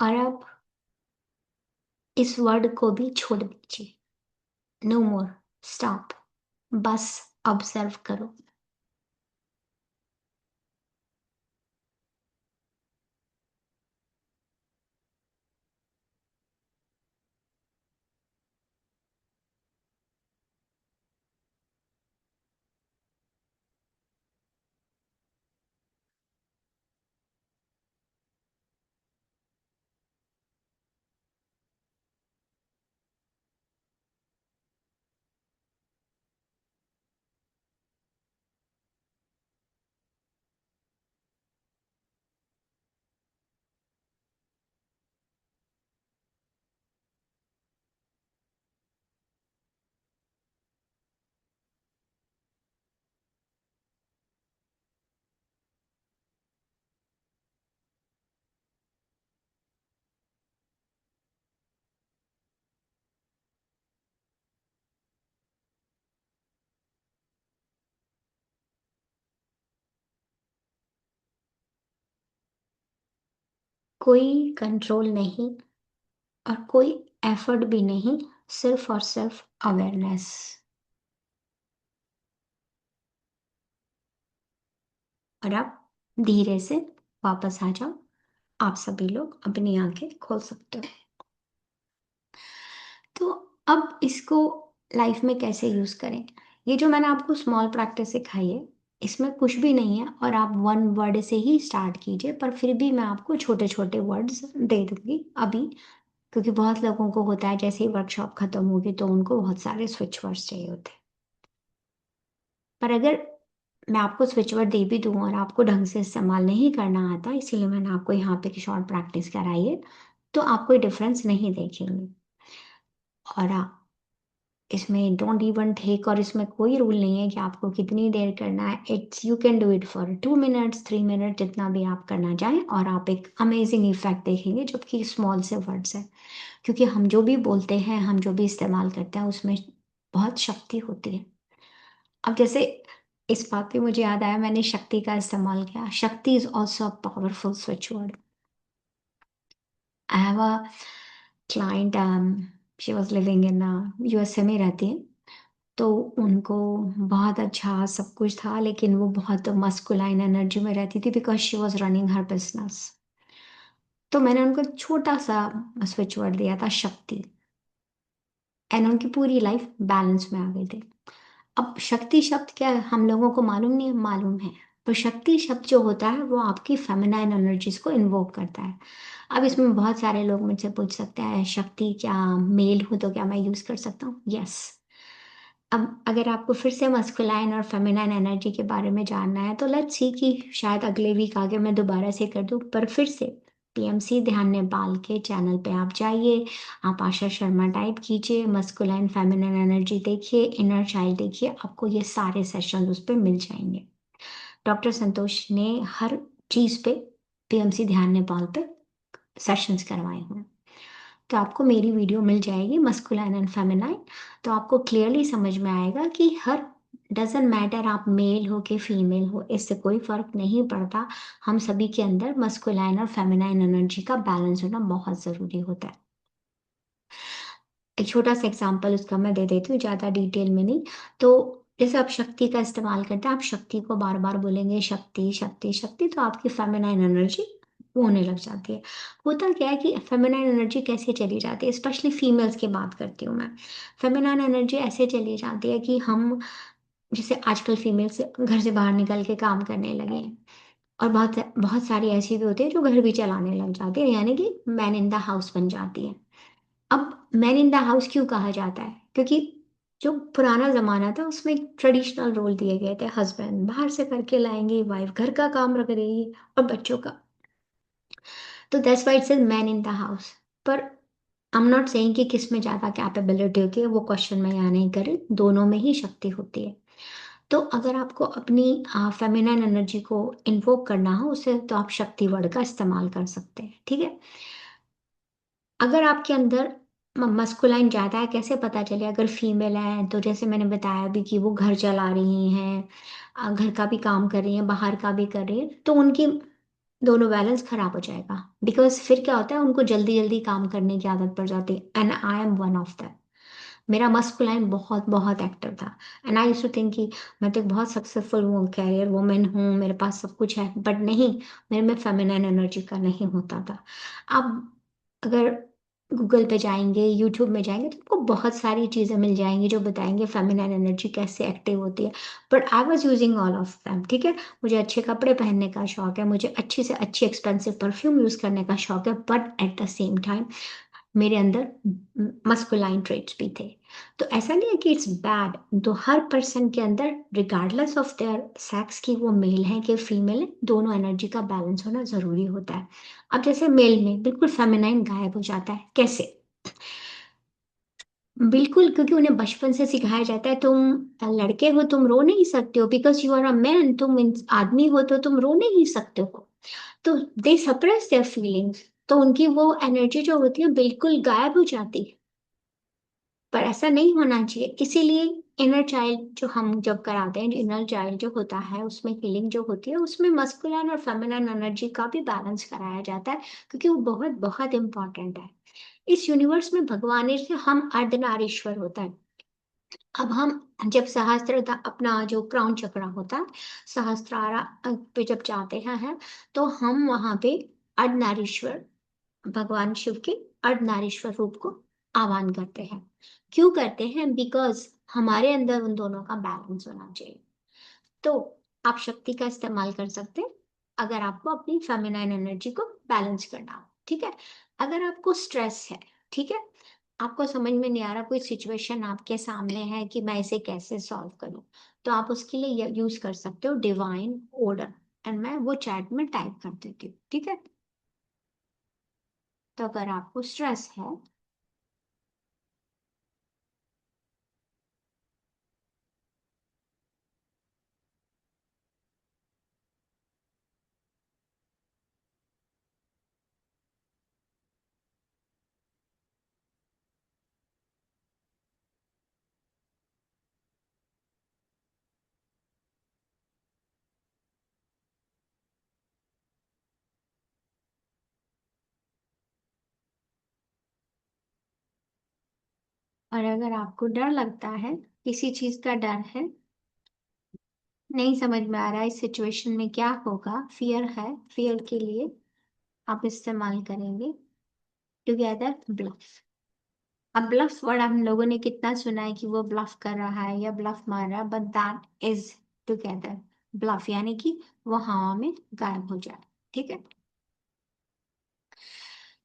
और अब इस वर्ड को भी छोड़ दीजिए। नो मोर, स्टॉप, बस ऑब्जर्व करो। कोई कंट्रोल नहीं और कोई एफर्ट भी नहीं, सिर्फ और सिर्फ अवेयरनेस। और अब धीरे से वापस आ जाओ। आप सभी लोग अपनी आंखें खोल सकते हो। तो अब इसको लाइफ में कैसे यूज करें? ये जो मैंने आपको स्मॉल प्रैक्टिस सिखाई है, इसमें कुछ भी नहीं है और आप वन वर्ड से ही स्टार्ट कीजिए, पर फिर भी मैं आपको छोटे छोटे वर्ड्स दे दूंगी अभी, क्योंकि बहुत लोगों को होता है जैसे ही वर्कशॉप खत्म होगी तो उनको बहुत सारे स्विच वर्ड्स चाहिए होते हैं। पर अगर मैं आपको स्विच वर्ड दे भी दूँ और आपको ढंग से इस्तेमाल नहीं करना आता, इसीलिए मैंने आपको यहाँ पे की शॉर्ट प्रैक्टिस कराई है, तो आप कोई डिफरेंस नहीं देखेंगे। और इसमें डोंट इवन टेक, और इसमें कोई रूल नहीं है कि आपको कितनी देर करना है। It's you can do it for 2 minutes 3 minute, जितना भी आप करना चाहें, और आप एक अमेजिंग इफेक्ट देखेंगे जबकि स्मॉल से वर्ड्स है। क्योंकि हम जो भी बोलते हैं, हम जो भी इस्तेमाल करते हैं, उसमें बहुत शक्ति होती है। अब जैसे इस बात पे मुझे याद आया, मैंने शक्ति का इस्तेमाल किया। शक्ति is also a powerful switch word. I have a client, she was living in USA में रहती है। तो उनको बहुत अच्छा सब कुछ था, लेकिन वो बहुत मस्कुलाइन एनर्जी में रहती थी because she was running her business. तो मैंने उनको छोटा सा स्विच वर्ड दिया था, शक्ति, एंड उनकी पूरी लाइफ बैलेंस में आ गई थी। अब शक्ति शब्द क्या है, हम लोगों को मालूम नहीं है, मालूम है। पर शक्ति शब्द जो होता है वो आपकी फेमिनाइन एनर्जीज को इन्वोक करता है। अब इसमें बहुत सारे लोग मुझसे पूछ सकते हैं, शक्ति क्या मेल हो तो क्या मैं यूज कर सकता हूँ? यस। अब अगर आपको फिर से मस्कुलाइन और फेमिनाइन एनर्जी के बारे में जानना है तो लेट्स सी कि शायद अगले वीक आगे मैं दोबारा से कर दूं, पर फिर से पीएमसी ध्यान नेपाल के चैनल पे आप जाइए, आप आशा शर्मा टाइप कीजिए, मस्कुलाइन फेमिनाइन एनर्जी देखिए, इनर चाइल्ड देखिए, आपको ये सारे सेशन उस पर मिल जाएंगे। डॉक्टर संतोष ने हर चीज पे पीएमसी ध्यान नेपाल पे सेशंस करवाए हुए हैं। तो आपको मेरी वीडियो मिल जाएगी मस्कुलाइन एंड फेमिनाइन। तो आपको क्लियरली समझ में आएगा कि हर डजेंट मैटर आप मेल हो कि फीमेल हो, इससे कोई फर्क नहीं पड़ता। हम सभी के अंदर मस्कुलाइन और फेमिनाइन एनर्जी का बैलेंस होना बहुत जरूरी होता है। एक छोटा सा एग्जांपल उसका मैं दे देती हूँ, ज़्यादा डिटेल में नहीं। तो जैसे आप शक्ति का इस्तेमाल करते हैं, आप शक्ति को बार बार बोलेंगे, शक्ति शक्ति शक्ति, तो आपकी फेमिनाइन एनर्जी वो होने लग जाती है। होता क्या है कि फेमिनाइन एनर्जी कैसे चली जाती है, स्पेशली फीमेल्स की बात करती हूँ मैं। फेमिनाइन एनर्जी ऐसे चली जाती है कि हम, जैसे आजकल फीमेल्स घर से बाहर निकल के काम करने लगे हैं, और बहुत बहुत सारी ऐसी भी होती है जो घर भी चलाने लग जाती है, यानी कि मैन इन द हाउस बन जाती है। अब मैन इन द हाउस क्यों कहा जाता है? क्योंकि जो पुराना जमाना था उसमें एक ट्रेडिशनल रोल दिए गए थे, हस्बैंड बाहर से करके लाएंगे, वाइफ घर का काम रख देगी और बच्चों का। तो that's why it's man in the house. पर आई एम नॉट सेइंग कि किस में ज्यादा कैपेबिलिटी होती है, वो क्वेश्चन मैं यहाँ नहीं कर रही, दोनों में ही शक्ति होती है। तो अगर आपको अपनी फेमिनाइन एनर्जी को इन्वोक करना हो उसे, तो आप शक्ति वर्ड का इस्तेमाल कर सकते हैं, ठीक है। अगर आपके अंदर मस्कुलाइन ज्यादा है, कैसे पता चले? अगर फीमेल है तो जैसे मैंने बताया भी कि वो घर चला रही हैं, घर का भी काम कर रही हैं, बाहर का भी कर रही है, तो उनकी दोनों बैलेंस खराब हो जाएगा। बिकॉज फिर क्या होता है, उनको जल्दी जल्दी काम करने की आदत पड़ जाती है, and I am one of that. मेरा मस्कुलाइन बहुत बहुत एक्टिव था, and I used to think कि मैं तो एक बहुत सक्सेसफुल हूँ, कैरियर वुमेन हूँ, मेरे पास सब कुछ है, बट नहीं, मेरे में फेमिनाइन एनर्जी का नहीं होता था। अब अगर गूगल पे जाएंगे, यूट्यूब में जाएंगे, तो आपको बहुत सारी चीज़ें मिल जाएंगी जो बताएंगे फेमिनाइन एनर्जी कैसे एक्टिव होती है। But I was using all of them, ठीक है। मुझे अच्छे कपड़े पहनने का शौक है, मुझे अच्छी से अच्छी एक्सपेंसिव परफ्यूम यूज़ करने का शौक है, but at the same time मेरे अंदर मस्कुलाइन ट्रेट्स भी थे। तो ऐसा नहीं है कि इट्स बैड, तो हर पर्सन के अंदर रिगार्डलेस ऑफ देयर सेक्स की वो मेल है कि फीमेल है, दोनों एनर्जी का बैलेंस होना जरूरी होता है। अब जैसे मेल में बिल्कुल फेमिनाइन गायब हो जाता है, कैसे? बिल्कुल, क्योंकि उन्हें बचपन से सिखाया जाता है, तुम लड़के हो, तुम रो नहीं सकते हो, because you are a man, तुम आदमी हो तो तुम रो नहीं सकते हो। तो दे सप्रेस देयर फीलिंग्स, तो उनकी वो एनर्जी जो होती है बिल्कुल गायब हो जाती है। पर ऐसा नहीं होना चाहिए, इसीलिए इनर चाइल्ड जो हम जब कराते हैं, इनर चाइल्ड जो होता है उसमें हीलिंग जो होती है, उसमें मस्कुलिन और फेमिनिन एनर्जी का भी बैलेंस कराया जाता है, क्योंकि वो बहुत बहुत इंपॉर्टेंट है। इस यूनिवर्स में भगवान से हम अर्धनारीश्वर होता है। अब हम जब सहस्त्र अपना जो क्राउन चक्र होता है, सहस्त्रारा पे जब जाते हैं तो हम वहां पे अर्धनारीश्वर, भगवान शिव के अर्धनारीश्वर रूप को आह्वान करते हैं। क्यों करते हैं? बिकॉज हमारे अंदर उन दोनों का बैलेंस होना चाहिए। तो आप शक्ति का इस्तेमाल कर सकते हैं अगर आपको अपनी फेमिनाइन एनर्जी को बैलेंस करना हो, ठीक है। अगर आपको स्ट्रेस है, ठीक है, आपको समझ में नहीं आ रहा, कोई सिचुएशन आपके सामने है कि मैं इसे कैसे सॉल्व करूं, तो आप उसके लिए यूज कर सकते हो डिवाइन ऑर्डर, एंड मैं वो चैट में टाइप कर देती हूँ, ठीक है। तो अगर आपको स्ट्रेस है, और अगर आपको डर लगता है, किसी चीज का डर है, नहीं समझ में आ रहा है इस सिचुएशन में क्या होगा, फियर है, फियर के लिए आप इस्तेमाल करेंगे टुगेदर ब्लफ। अब ब्लफ वर्ड हम लोगों ने कितना सुना है कि वो ब्लफ कर रहा है या ब्लफ मार रहा है, but that is together bluff, यानी कि वो हवा में गायब हो जाए, ठीक है।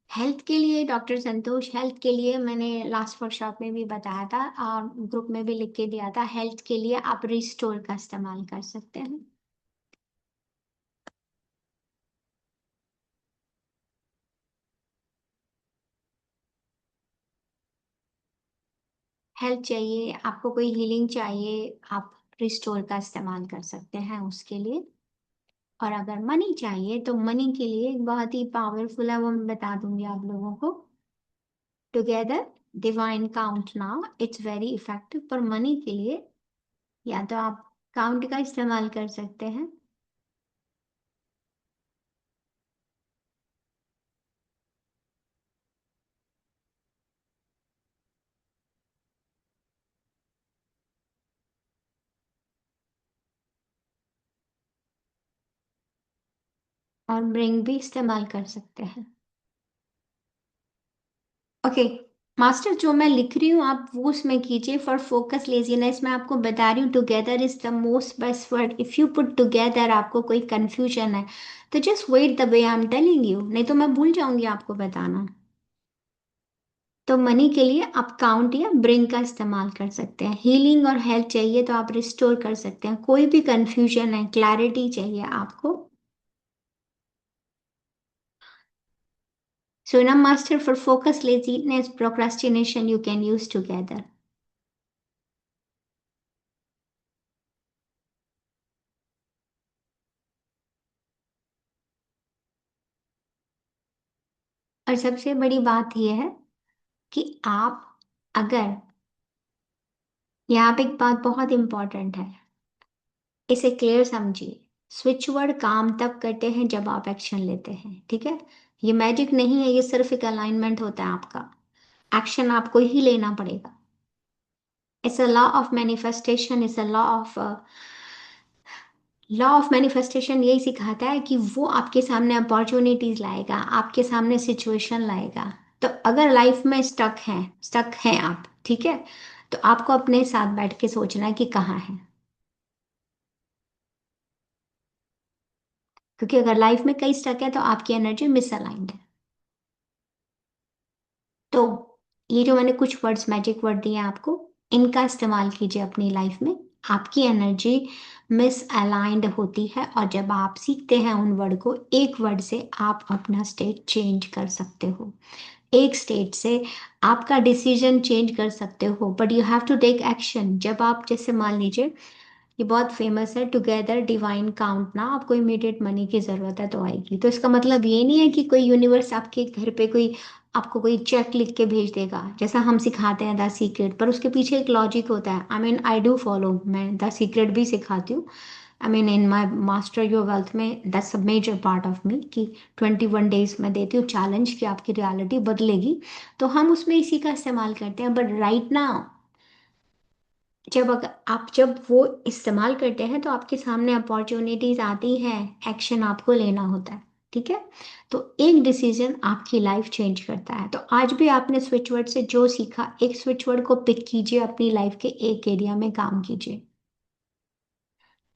हेल्थ के लिए डॉक्टर संतोष, हेल्थ के लिए मैंने लास्ट वर्कशॉप में भी बताया था और ग्रुप में भी लिख के दिया था, हेल्थ के लिए आप रिस्टोर का इस्तेमाल कर सकते हैं। हेल्प चाहिए आपको, कोई हीलिंग चाहिए, आप रिस्टोर का इस्तेमाल कर सकते हैं उसके लिए। और अगर मनी चाहिए तो मनी के लिए एक बहुत ही पावरफुल है, वो मैं बता दूंगी आप लोगों को। Together divine count now, it's very effective. पर मनी के लिए या तो आप काउंट का इस्तेमाल कर सकते हैं, और ब्रिंग भी इस्तेमाल कर सकते हैं। ओके मास्टर, जो मैं लिख रही हूँ आप वो उसमें कीजिए। फॉर फोकस लेजीनेस मैं आपको बता रही हूँ, together is the most best word. If you put together, आपको कोई कंफ्यूजन है तो just wait the way I am telling you, नहीं तो मैं भूल जाऊंगी आपको बताना। तो मनी के लिए आप काउंट या ब्रिंग का इस्तेमाल कर सकते हैं। हीलिंग और हेल्थ चाहिए तो आप रिस्टोर कर सकते हैं। कोई भी कंफ्यूजन है, क्लैरिटी चाहिए आपको, Sonam master for focus laziness procrastination you can use together. और सबसे बड़ी बात यह है कि आप अगर, यहाँ पे एक बात बहुत इंपॉर्टेंट है, इसे क्लियर समझिए। स्विच वर्ड काम तब करते हैं जब आप एक्शन लेते हैं, ठीक है। ये मैजिक नहीं है, ये सिर्फ एक अलाइनमेंट होता है आपका। एक्शन आपको ही लेना पड़ेगा। It's a law of manifestation, it's a law of manifestation यही सिखाता है कि वो आपके सामने अपॉर्चुनिटीज लाएगा, आपके सामने सिचुएशन लाएगा। तो अगर लाइफ में स्टक हैं आप, ठीक है, तो आपको अपने साथ बैठ के सोचना है कि कहाँ है। क्योंकि अगर लाइफ में कई स्टक है तो आपकी एनर्जी मिसअलाइंड है। तो ये जो मैंने कुछ वर्ड्स, मैजिक वर्ड दिए हैं आपको, इनका इस्तेमाल कीजिए अपनी लाइफ में। आपकी एनर्जी मिस अलाइंड होती है, और जब आप सीखते हैं उन वर्ड को, एक वर्ड से आप अपना स्टेट चेंज कर सकते हो। एक स्टेट से आपका डिसीजन चेंज कर सकते हो, but you have to take action. जब आप, जैसे मान लीजिए, ये बहुत फेमस है, टुगेदर डिवाइन काउंट ना, आपको इमीडिएट मनी की ज़रूरत है तो आएगी। तो इसका मतलब ये नहीं है कि कोई यूनिवर्स आपके घर पे कोई आपको कोई चेक लिख के भेज देगा, जैसा हम सिखाते हैं द सीक्रेट, पर उसके पीछे एक लॉजिक होता है। I mean I do follow, मैं द सीक्रेट भी सिखाती हूँ। I mean in my master your wealth में that's a major part of me, कि 21 डेज में देती हूँ चैलेंज कि आपकी रियलिटी बदलेगी। तो हम उसमें इसी का इस्तेमाल करते हैं, बट राइट नाउ, जब वो इस्तेमाल करते हैं तो आपके सामने अपॉर्चुनिटीज आती हैं, एक्शन आपको लेना होता है, ठीक है। तो एक डिसीजन आपकी लाइफ चेंज करता है। तो आज भी आपने स्विच वर्ड से जो सीखा, एक स्विच वर्ड को पिक कीजिए, अपनी लाइफ के एक एरिया में काम कीजिए।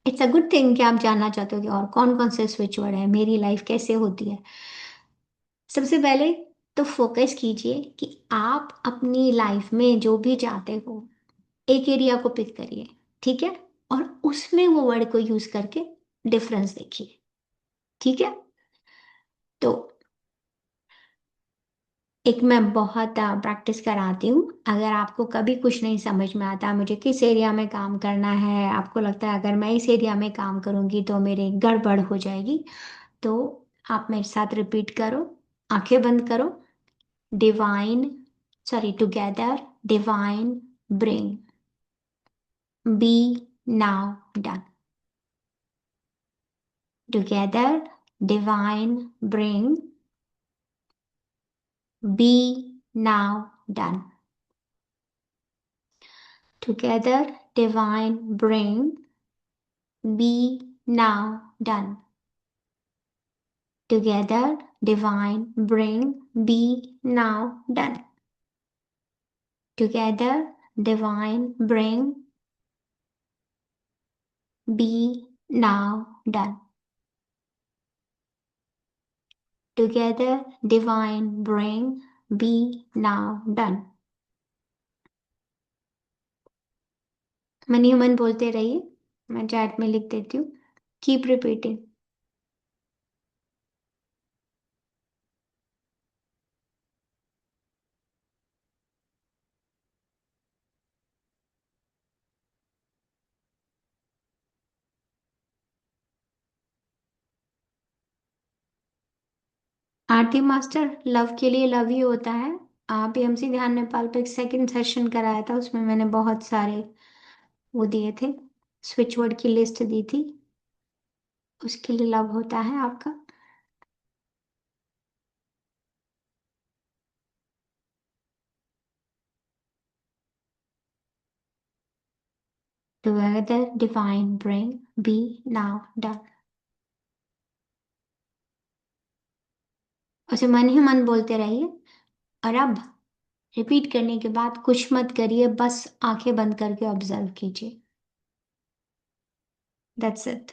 इट्स अ गुड थिंग कि आप जानना चाहते हो कि और कौन कौन से स्विच वर्ड है, मेरी लाइफ कैसे होती है। सबसे पहले तो फोकस कीजिए कि आप अपनी लाइफ में जो भी चाहते हो, एक एरिया को पिक करिए, ठीक है, और उसमें वो वर्ड को यूज करके डिफरेंस देखिए, ठीक है। तो एक मैं बहुत प्रैक्टिस कराती हूँ। अगर आपको कभी कुछ नहीं समझ में आता मुझे किस एरिया में काम करना है, आपको लगता है अगर मैं इस एरिया में काम करूंगी तो मेरी गड़बड़ हो जाएगी, तो आप मेरे साथ रिपीट करो, आंखें बंद करो। Divine, sorry, together divine bring, be now done. Together, divine, bring, be now done. Together, divine, bring, be now done. Together, divine, bring, be now done. Together, divine, bring, be now done. Together, divine, bring, be now done. मन ही मन बोलते रहिए, मैं chat में लिख देती हूँ। Keep repeating. Aarti master, love के लिए लव ही होता है। पीएमसी ध्यान नेपाल पे एक सेकंड सेशन कराया था, उसमें मैंने बहुत सारे वो दिए थे, स्विच वर्ड की लिस्ट दी थी। उसके लिए लव होता है आपका। Together divine bring, be now done. उसे मन ही मन बोलते रहिए। और अब रिपीट करने के बाद कुछ मत करिए, बस आंखें बंद करके ऑब्जर्व कीजिए। That's it.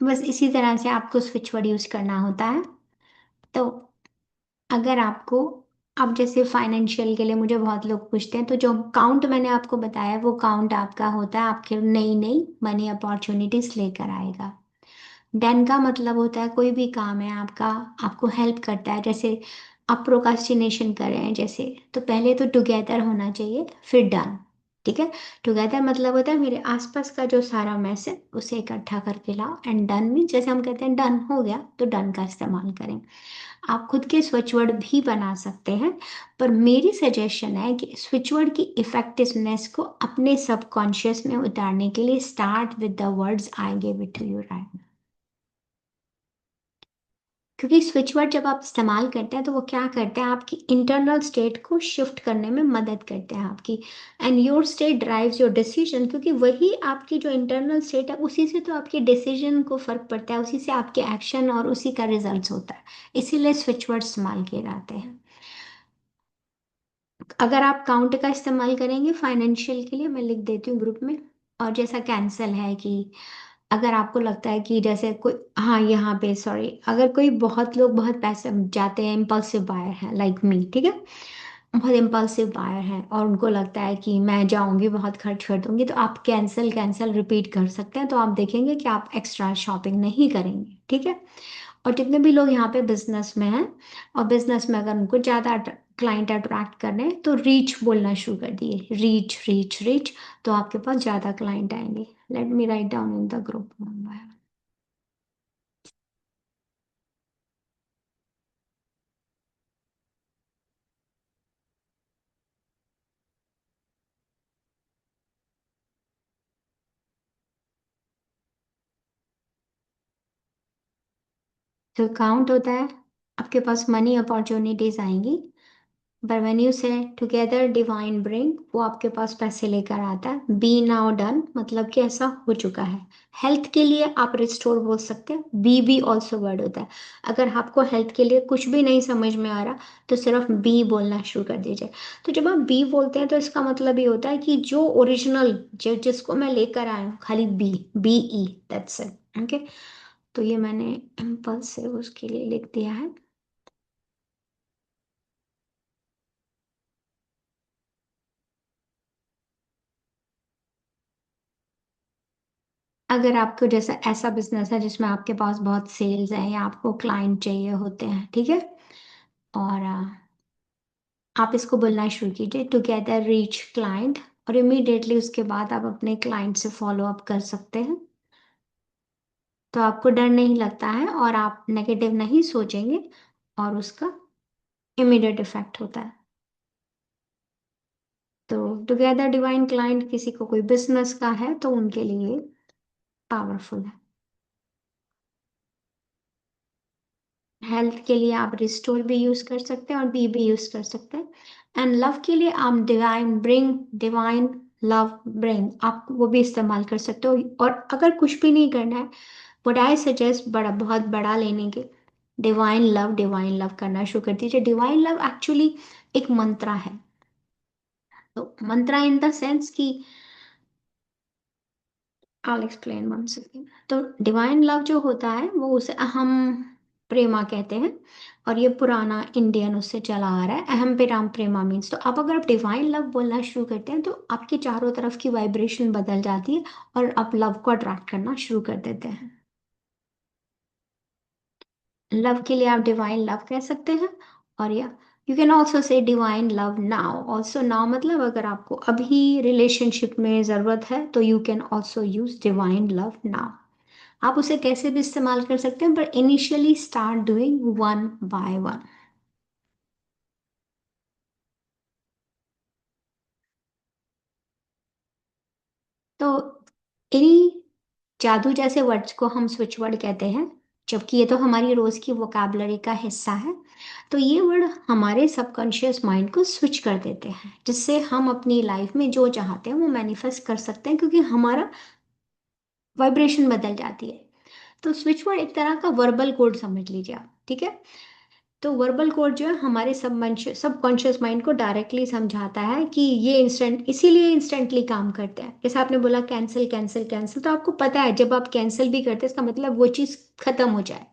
बस इसी तरह से आपको स्विच वर्ड यूज करना होता है। तो अगर आपको, अब जैसे फाइनेंशियल के लिए मुझे बहुत लोग पूछते हैं, तो जो काउंट मैंने आपको बताया वो काउंट आपका होता है, आपके नई नई मनी अपॉर्चुनिटीज लेकर आएगा। डन का मतलब होता है कोई भी काम है आपका, आपको हेल्प करता है। जैसे आप प्रोकास्टिनेशन कर रहे हैं जैसे, तो पहले तो टुगेदर होना चाहिए, फिर डन। ठीक है। टुगेदर मतलब होता है मेरे आसपास का जो सारा मैस है उसे इकट्ठा करके लाओ। एंड डन में जैसे हम कहते हैं डन हो गया, तो डन का इस्तेमाल करें। आप खुद के स्विच वर्ड भी बना सकते हैं, पर मेरी सजेशन है कि स्विच वर्ड की इफेक्टिवनेस को अपने सबकॉन्शियस में उतारने के लिए start with the words I give it to you right. क्योंकि स्विच वर्ड जब आप इस्तेमाल करते हैं तो वो क्या करते हैं, आपकी इंटरनल स्टेट को शिफ्ट करने में मदद करते हैं आपकी। And your state drives your decision, क्योंकि वही आपकी जो इंटरनल स्टेट है उसी से तो आपके डिसीजन को फर्क पड़ता है, उसी से आपके एक्शन और उसी का रिजल्ट होता है। इसीलिए स्विच वर्ड इस्तेमाल किए जाते हैं। अगर आप काउंट का इस्तेमाल करेंगे फाइनेंशियल के लिए, मैं लिख देती हूँ ग्रुप में। और जैसा कैंसल है कि अगर आपको लगता है कि जैसे कोई, हाँ यहाँ पे सॉरी, अगर कोई बहुत लोग बहुत पैसे जाते हैं, इम्पल्सिव बायर हैं लाइक मी, ठीक है, बहुत इम्पल्सिव बायर हैं और उनको लगता है कि मैं जाऊंगी बहुत खर्च कर दूंगी, तो आप कैंसल कैंसल रिपीट कर सकते हैं, तो आप देखेंगे कि आप एक्स्ट्रा शॉपिंग नहीं करेंगे, ठीक है। और जितने भी लोग यहाँ पे बिजनेस में हैं, और बिजनेस में अगर उनको ज़्यादा क्लाइंट अट्रैक्ट करने हैं तो रीच बोलना शुरू कर दिए, रीच रीच रीच, तो आपके पास ज़्यादा क्लाइंट आएंगे। Let me write down in the group. तो काउंट होता है आपके पास मनी अपॉर्चुनिटीज आएंगी, पर व्हेन यू से टुगेदर डिवाइन ब्रिंग, वो आपके पास पैसे लेकर आता है। बी नाउ डन मतलब कि ऐसा हो चुका है। हेल्थ के लिए आप रिस्टोर बोल सकते हैं, बी ऑल्सो वर्ड होता है। अगर आपको हेल्थ के लिए कुछ भी नहीं समझ में आ रहा तो सिर्फ बी बोलना शुरू कर दीजिए। तो जब आप बी बोलते हैं तो इसका मतलब ये होता है कि जो ओरिजिनल जो जिसको मैं लेकर आया हूँ, खाली B E, that's it, okay. तो ये मैंने इम्पल्स से उसके लिए लिख दिया है। अगर आपको जैसा ऐसा बिजनेस है जिसमें आपके पास बहुत सेल्स हैं या आपको क्लाइंट चाहिए होते हैं, ठीक है, और आप इसको बोलना शुरू कीजिए, टुगेदर रीच क्लाइंट, और इमीडिएटली उसके बाद आप अपने क्लाइंट से फॉलो अप कर सकते हैं। तो आपको डर नहीं लगता है और आप नेगेटिव नहीं सोचेंगे, और उसका इमीडिएट इफेक्ट होता है। तो टुगेदर डिवाइन क्लाइंट किसी को कोई बिजनेस का है तो उनके लिए पावरफुल है। हेल्थ के लिए आप रिस्टोर भी यूज कर सकते हैं और बी भी यूज कर सकते हैं। एंड लव के लिए आप divine bring, divine love bring, आप वो भी इस्तेमाल कर सकते हो। और अगर कुछ भी नहीं करना है, व्हाट आई सजेस्ट, बड़ा बहुत बड़ा लेने के, डिवाइन लव करना शुरू कर दीजिए। डिवाइन लव एक्चुअली एक मंत्रा है। तो मंत्रा इन द सेंस कि, I'll explain one second। तो डिवाइन लव जो होता है वो उसे अहम प्रेमा कहते हैं, और ये पुराना इंडियन उससे चला आ रहा है, अहम पेराम प्रेमा मीन्स। तो अब आप डिवाइन लव बोलना शुरू करते हैं तो आपके चारों तरफ की वाइब्रेशन बदल जाती है और आप लव को अट्रैक्ट करना शुरू कर देते हैं। लव के लिए आप डिवाइन लव कह सकते हैं, और या you can also say divine love now also. Now मतलब अगर आपको अभी रिलेशनशिप में ज़रूरत है तो you can also use divine love now. आप उसे कैसे भी इस्तेमाल कर सकते हैं, पर initially start doing one by one. तो इन्हीं जादू जैसे वर्ड्स को हम स्विच वर्ड कहते हैं, जबकि ये तो हमारी रोज की वोकैबलरी का हिस्सा है। तो ये वर्ड हमारे सबकॉन्शियस माइंड को स्विच कर देते हैं, जिससे हम अपनी लाइफ में जो चाहते हैं वो मैनिफेस्ट कर सकते हैं, क्योंकि हमारा वाइब्रेशन बदल जाती है। तो स्विच वर्ड एक तरह का वर्बल कोड समझ लीजिए आप, ठीक है। तो वर्बल कोड जो है हमारे सबकॉन्शियस माइंड को डायरेक्टली समझाता है कि ये इंस्टेंट, इसीलिए इंस्टेंटली काम करते हैं। जैसे आपने बोला कैंसिल कैंसिल कैंसिल, तो आपको पता है जब आप कैंसिल भी करते हैं इसका मतलब वो चीज़ खत्म हो जाए।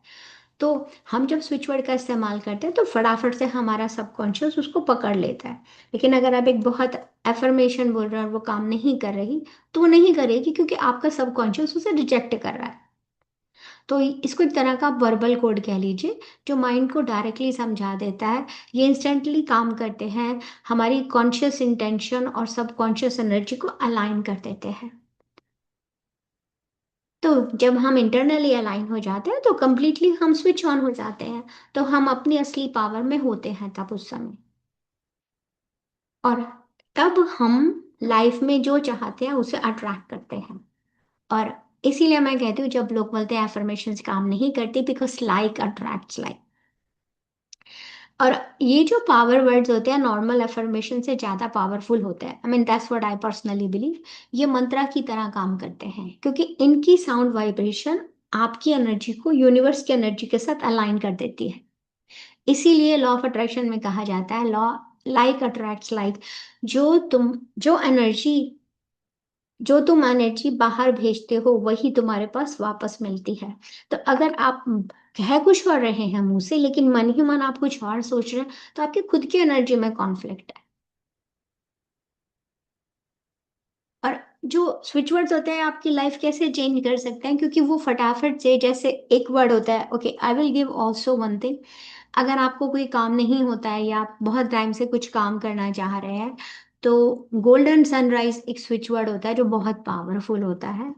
तो हम जब स्विच वर्ड का इस्तेमाल करते हैं तो फटाफट से हमारा सबकॉन्शियस उसको पकड़ लेता है। लेकिन अगर आप एक बहुत एफर्मेशन बोल रहे हैं और वो काम नहीं कर रही, तो वो नहीं करेगी, क्योंकि आपका सबकॉन्शियस उसे रिजेक्ट कर रहा है। तो इसको एक तरह का वर्बल कोड कह लीजिए, जो माइंड को डायरेक्टली समझा देता है। ये इंस्टेंटली काम करते हैं, हमारी कॉन्शियस इंटेंशन और सबकॉन्शियस एनर्जी को अलाइन कर देते हैं। तो जब हम इंटरनली अलाइन हो जाते हैं तो कंप्लीटली हम स्विच ऑन हो जाते हैं, तो हम अपनी असली पावर में होते हैं तब उस समय। और तब हम लाइफ में जो चाहते हैं उसे अट्रैक्ट करते हैं। और इसीलिए मैं कहती हूँ, जब लोग बोलते हैं एफर्मेशंस काम नहीं करती, बिकॉज लाइक अट्रैक्ट्स लाइक। और ये जो पावर वर्ड्स होते हैं नॉर्मल एफर्मेशन से ज़्यादा पावरफुल होते हैं। I mean that's what I personally believe. ये मंत्रा की तरह काम करते हैं, क्योंकि इनकी साउंड वाइब्रेशन आपकी एनर्जी को यूनिवर्स की एनर्जी के साथ अलाइन कर देती है। इसीलिए लॉ ऑफ अट्रैक्शन में कहा जाता है, लॉ लाइक अट्रैक्ट्स लाइक। जो तुम जो एनर्जी जो तुम एनर्जी बाहर भेजते हो वही तुम्हारे पास वापस मिलती है। तो अगर आप कह कुछ और रहे हैं मुंह से, लेकिन मन ही मन आप कुछ और सोच रहे हैं, तो आपकी खुद की एनर्जी में कॉन्फ्लिक्ट है। और जो स्विच वर्ड्स होते हैं आपकी लाइफ कैसे चेंज कर सकते हैं, क्योंकि वो फटाफट से, जैसे एक वर्ड होता है, okay I will give also one thing. अगर आपको कोई काम नहीं होता है या आप बहुत टाइम से कुछ काम करना चाह रहे हैं, तो गोल्डन सनराइज एक स्विच वर्ड होता है जो बहुत पावरफुल होता है।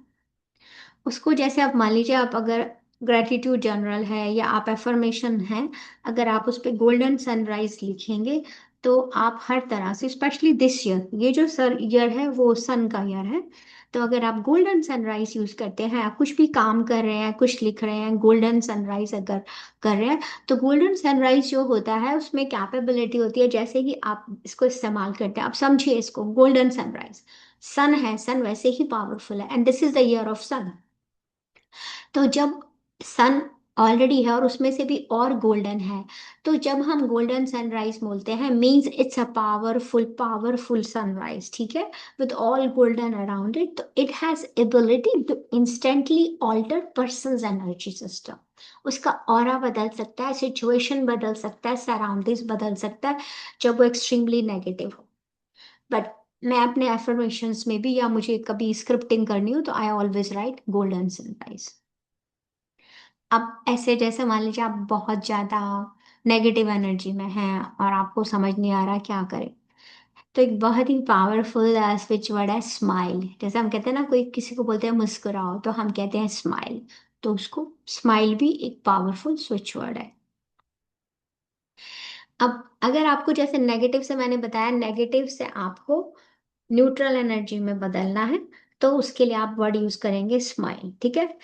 उसको जैसे आप मान लीजिए, आप अगर ग्रेटिट्यूड जर्नल है या आप एफर्मेशन है, अगर आप उस पर गोल्डन सनराइज लिखेंगे, तो आप हर तरह से, स्पेशली दिस ईयर, ये जो सर ईयर है वो सन का ईयर है, तो अगर आप गोल्डन सनराइज यूज करते हैं, आप कुछ भी काम कर रहे हैं, कुछ लिख रहे हैं, गोल्डन सनराइज अगर कर रहे हैं, तो गोल्डन सनराइज जो होता है उसमें कैपेबिलिटी होती है, जैसे ही आप इसको इस्तेमाल करते हैं, आप समझिए इसको, गोल्डन सनराइज, सन है, सन वैसे ही पावरफुल है, and this is the year of sun. तो जब सन ऑलरेडी है और उसमें से भी और गोल्डन है, तो जब हम गोल्डन सनराइज बोलते हैं, means it's a powerful powerful sunrise, ठीक है, with all golden around it. तो it has ability to instantly alter person's energy system. उसका ऑरा बदल सकता है, सिचुएशन बदल सकता है, सराउंडिंग्स बदल सकता है, जब वो एक्सट्रीमली नेगेटिव हो। बट मैं अपने एफर्मेशंस में भी, या मुझे कभी स्क्रिप्टिंग करनी हो, तो I always right golden sunrise. अब ऐसे जैसे मान लीजिए आप बहुत ज्यादा नेगेटिव एनर्जी में हैं और आपको समझ नहीं आ रहा क्या करें, तो एक बहुत ही पावरफुल स्विच वर्ड है स्माइल। जैसे हम कहते हैं ना, कोई किसी को बोलते हैं मुस्कुराओ, तो हम कहते हैं स्माइल। तो उसको स्माइल भी एक पावरफुल स्विच वर्ड है। अब अगर आपको, जैसे नेगेटिव से मैंने बताया, नेगेटिव से आपको न्यूट्रल एनर्जी में बदलना है, तो उसके लिए आप वर्ड यूज करेंगे स्माइल, ठीक है।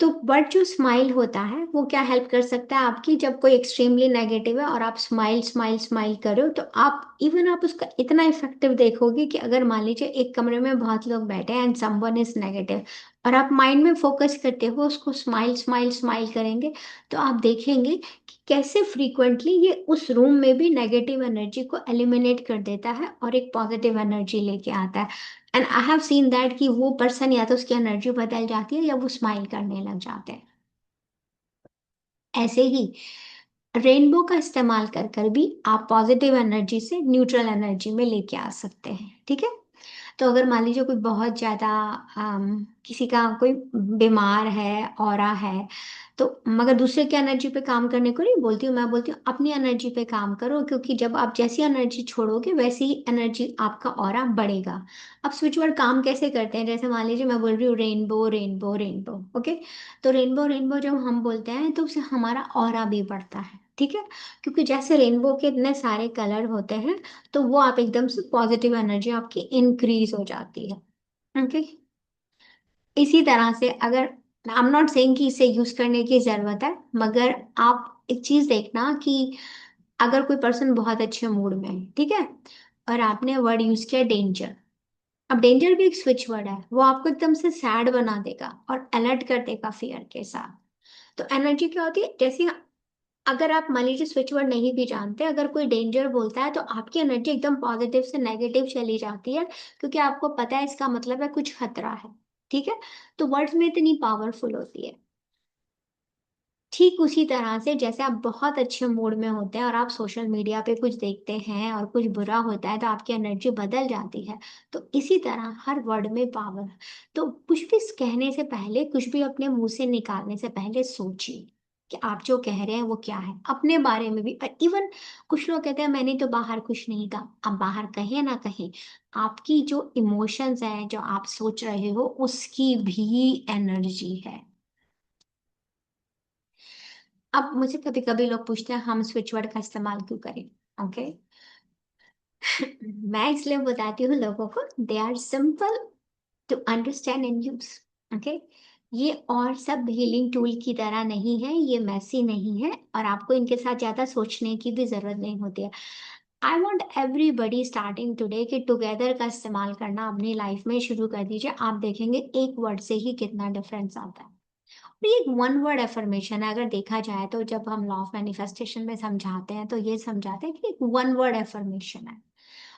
तो बट जो स्माइल होता है वो क्या हेल्प कर सकता है आपकी, जब कोई एक्सट्रीमली नेगेटिव है और आप स्माइल स्माइल स्माइल करो, तो आप इवन आप उसका इतना इफेक्टिव देखोगे कि अगर मान लीजिए एक कमरे में बहुत लोग बैठे हैं एंड समवन इज नेगेटिव, और आप माइंड में फोकस करते हो, उसको स्माइल स्माइल स्माइल करेंगे, तो आप देखेंगे कि कैसे फ्रीक्वेंटली ये उस रूम में भी नेगेटिव एनर्जी को एलिमिनेट कर देता है और एक पॉजिटिव एनर्जी लेके आता है। And I have seen that कि वो पर्सन, या तो उसकी एनर्जी बदल जाती है या वो स्माइल करने लग जाते हैं। ऐसे ही रेनबो का इस्तेमाल कर कर भी आप पॉजिटिव एनर्जी से न्यूट्रल एनर्जी में लेके आ सकते हैं, ठीक है। तो अगर मान लीजिए कोई बहुत ज़्यादा किसी का कोई बीमार है, औरा है, तो मगर दूसरे की एनर्जी पे काम करने को नहीं बोलती हूँ, मैं बोलती हूँ अपनी एनर्जी पे काम करो, क्योंकि जब आप जैसी एनर्जी छोड़ोगे वैसे ही एनर्जी आपका ऑरा बढ़ेगा। अब स्विच वर्ड काम कैसे करते हैं, जैसे मान लीजिए मैं बोल रही हूँ रेनबो रेनबो रेनबो, ओके। तो रेनबो रेनबो जब हम बोलते हैं तो उससे हमारा ऑरा भी बढ़ता है, ठीक है, क्योंकि जैसे रेनबो के इतने सारे कलर होते हैं, तो वो आप एकदम से पॉजिटिव एनर्जी आपकी इंक्रीज हो जाती है, ओके। इसी तरह से, अगर आई एम नॉट सेइंग कि इसे यूज करने की जरूरत है, मगर आप एक चीज देखना कि अगर कोई पर्सन बहुत अच्छे मूड में है, ठीक है, और आपने वर्ड यूज किया डेंजर। अब डेंजर भी एक स्विच वर्ड है, वो आपको एकदम से सैड बना देगा और अलर्ट कर देगा फियर के साथ। तो एनर्जी क्या होती है, जैसे अगर आप मान लीजिए स्विच वर्ड नहीं भी जानते, अगर कोई डेंजर बोलता है तो आपकी एनर्जी एकदम पॉजिटिव से नेगेटिव चली जाती है, क्योंकि आपको पता है इसका मतलब है कुछ खतरा है, ठीक है। तो वर्ड्स में इतनी पावरफुल होती है। ठीक उसी तरह से जैसे आप बहुत अच्छे मूड में होते हैं और आप सोशल मीडिया पे कुछ देखते हैं और कुछ बुरा होता है तो आपकी एनर्जी बदल जाती है। तो इसी तरह हर वर्ड में पावर है। तो कुछ भी कहने से पहले, कुछ भी अपने मुंह से निकालने से पहले सोचिए कि आप जो कह रहे हैं वो क्या है, अपने बारे में भी। इवन कुछ लोग कहते हैं मैंने तो बाहर कुछ नहीं कहा। आप बाहर कहें ना कहें, आपकी जो इमोशंस है, जो आप सोच रहे हो, उसकी भी एनर्जी है। अब मुझे कभी कभी लोग पूछते हैं हम स्विच वर्ड का इस्तेमाल क्यों करें। ओके, मैं इसलिए बताती हूँ लोगों को, they are simple to understand and use. Okay, ये और सब हीलिंग टूल की तरह नहीं है, ये मैसी नहीं है, और आपको इनके साथ ज्यादा सोचने की भी जरूरत नहीं होती है। I want everybody starting today कि टुगेदर का इस्तेमाल करना अपनी लाइफ में शुरू कर दीजिए। आप देखेंगे एक वर्ड से ही कितना डिफरेंस आता है। ये एक वन वर्ड एफर्मेशन है। अगर देखा जाए तो जब हम लॉ ऑफ मैनिफेस्टेशन में समझाते हैं तो ये समझाते हैं कि एक वन वर्ड एफर्मेशन है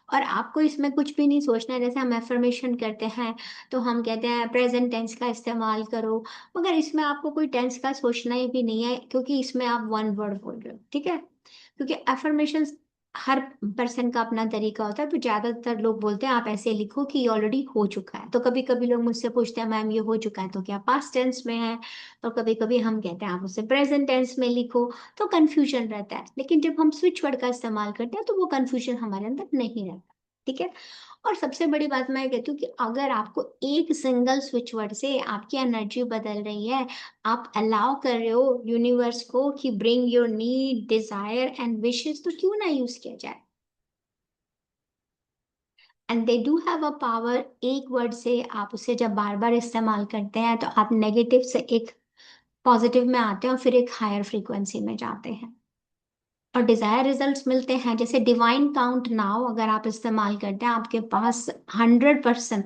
और आपको इसमें कुछ भी नहीं सोचना है। जैसे हम एफर्मेशन करते हैं तो हम कहते हैं प्रेजेंट टेंस का इस्तेमाल करो, मगर इसमें आपको कोई टेंस का सोचना ही भी नहीं है क्योंकि इसमें आप वन वर्ड बोल रहे हो। ठीक है, क्योंकि एफर्मेशन हर पर्सन का अपना तरीका होता है। तो ज्यादातर लोग बोलते हैं आप ऐसे लिखो कि ये ऑलरेडी हो चुका है। तो कभी कभी लोग मुझसे पूछते हैं मैम ये हो चुका है तो क्या पास्ट टेंस में है, तो कभी कभी हम कहते हैं आप उसे प्रेजेंट टेंस में लिखो। तो कंफ्यूजन रहता है, लेकिन जब हम स्विच वर्ड का इस्तेमाल करते हैं तो वो कंफ्यूजन हमारे अंदर नहीं रहता। ठीक है, और सबसे बड़ी बात मैं कहती हूँ कि अगर आपको एक सिंगल स्विच वर्ड से आपकी एनर्जी बदल रही है, आप अलाउ कर रहे हो यूनिवर्स को कि bring your need, desire and wishes, तो क्यों ना यूज किया जाए। And they do have a power. एक वर्ड से आप उसे जब बार बार इस्तेमाल करते हैं तो आप नेगेटिव से एक पॉजिटिव में आते हैं और फिर एक हायर फ्रीक्वेंसी में जाते हैं और डिजायर रिजल्ट्स मिलते हैं। जैसे डिवाइन काउंट नाउ अगर आप इस्तेमाल करते हैं आपके पास 100%,